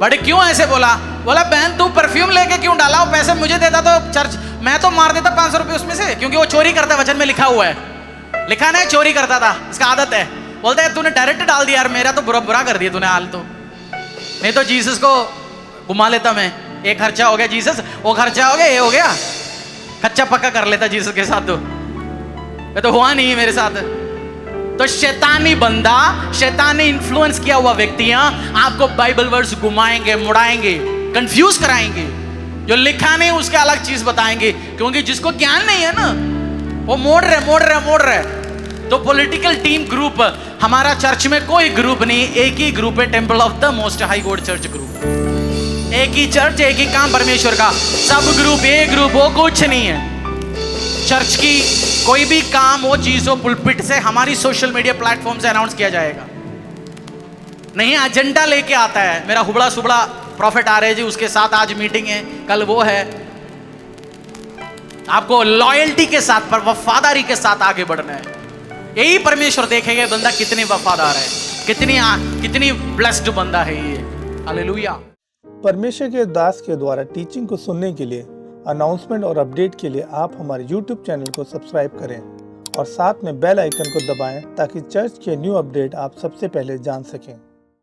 बट क्यों ऐसे बोला? बोला बहन तू परफ्यूम लेके क्यों डाला, वो पैसे मुझे देता तो चर्च, मैं तो मार देता 500 रुपए उसमें से, क्योंकि वो चोरी करता, वचन में लिखा हुआ है, लिखा ना चोरी करता था, इसका आदत है। बोलते हैं तूने डायरेक्ट डाल दिया यार, मेरा तो बुरा कर दिया तूने हाल, तो नहीं तो जीसस को घुमा लेता मैं, एक खर्चा हो गया जीसस, वो खर्चा हो गया, ये हो गया, कच्चा पक्का कर लेता जीसस के साथ, तो हुआ नहीं मेरे साथ। तो शैतानी बंदा, शैतानी इन्फ्लुएंस किया हुआ व्यक्तियां आपको बाइबल वर्ड्स घुमाएंगे, मुड़ाएंगे, कंफ्यूज कराएंगे, जो लिखा नहीं उसके अलग चीज बताएंगे, क्योंकि जिसको ज्ञान नहीं है ना वो मोड़ रहे। तो पॉलिटिकल टीम ग्रुप, हमारा चर्च में कोई ग्रुप नहीं, एक ही ग्रुप है, temple of the most high God church group. एक ही चर्च, एक ही काम परमेश्वर का, सब ग्रुप ये ग्रुप वो कुछ नहीं है। चर्च की कोई भी काम वो चीज हो, पुलपिट से, हमारी सोशल मीडिया प्लेटफॉर्म से अनाउंस किया जाएगा नहीं, एजेंडा लेके आता है। मेरा हुबड़ा सुबड़ा प्रॉफिट आ रहे जी, उसके साथ आज मीटिंग है, कल वो है। आपको लॉयल्टी के साथ, पर वफादारी के साथ आगे बढ़ना है। यही परमेश्वर देखेंगे बंदा कितने वफादार है, कितनी ब्लेस्ड बंदा है ये। हालेलुया। परमेश्वर के दास के द्वारा टीचिंग को सुनने के लिए, अनाउंसमेंट और अपडेट के लिए आप हमारे YouTube चैनल को सब्सक्राइब करें और साथ में बेल आइकन को दबाएं ताकि चर्च के न्यू अपडेट आप सबसे पहले जान सकें।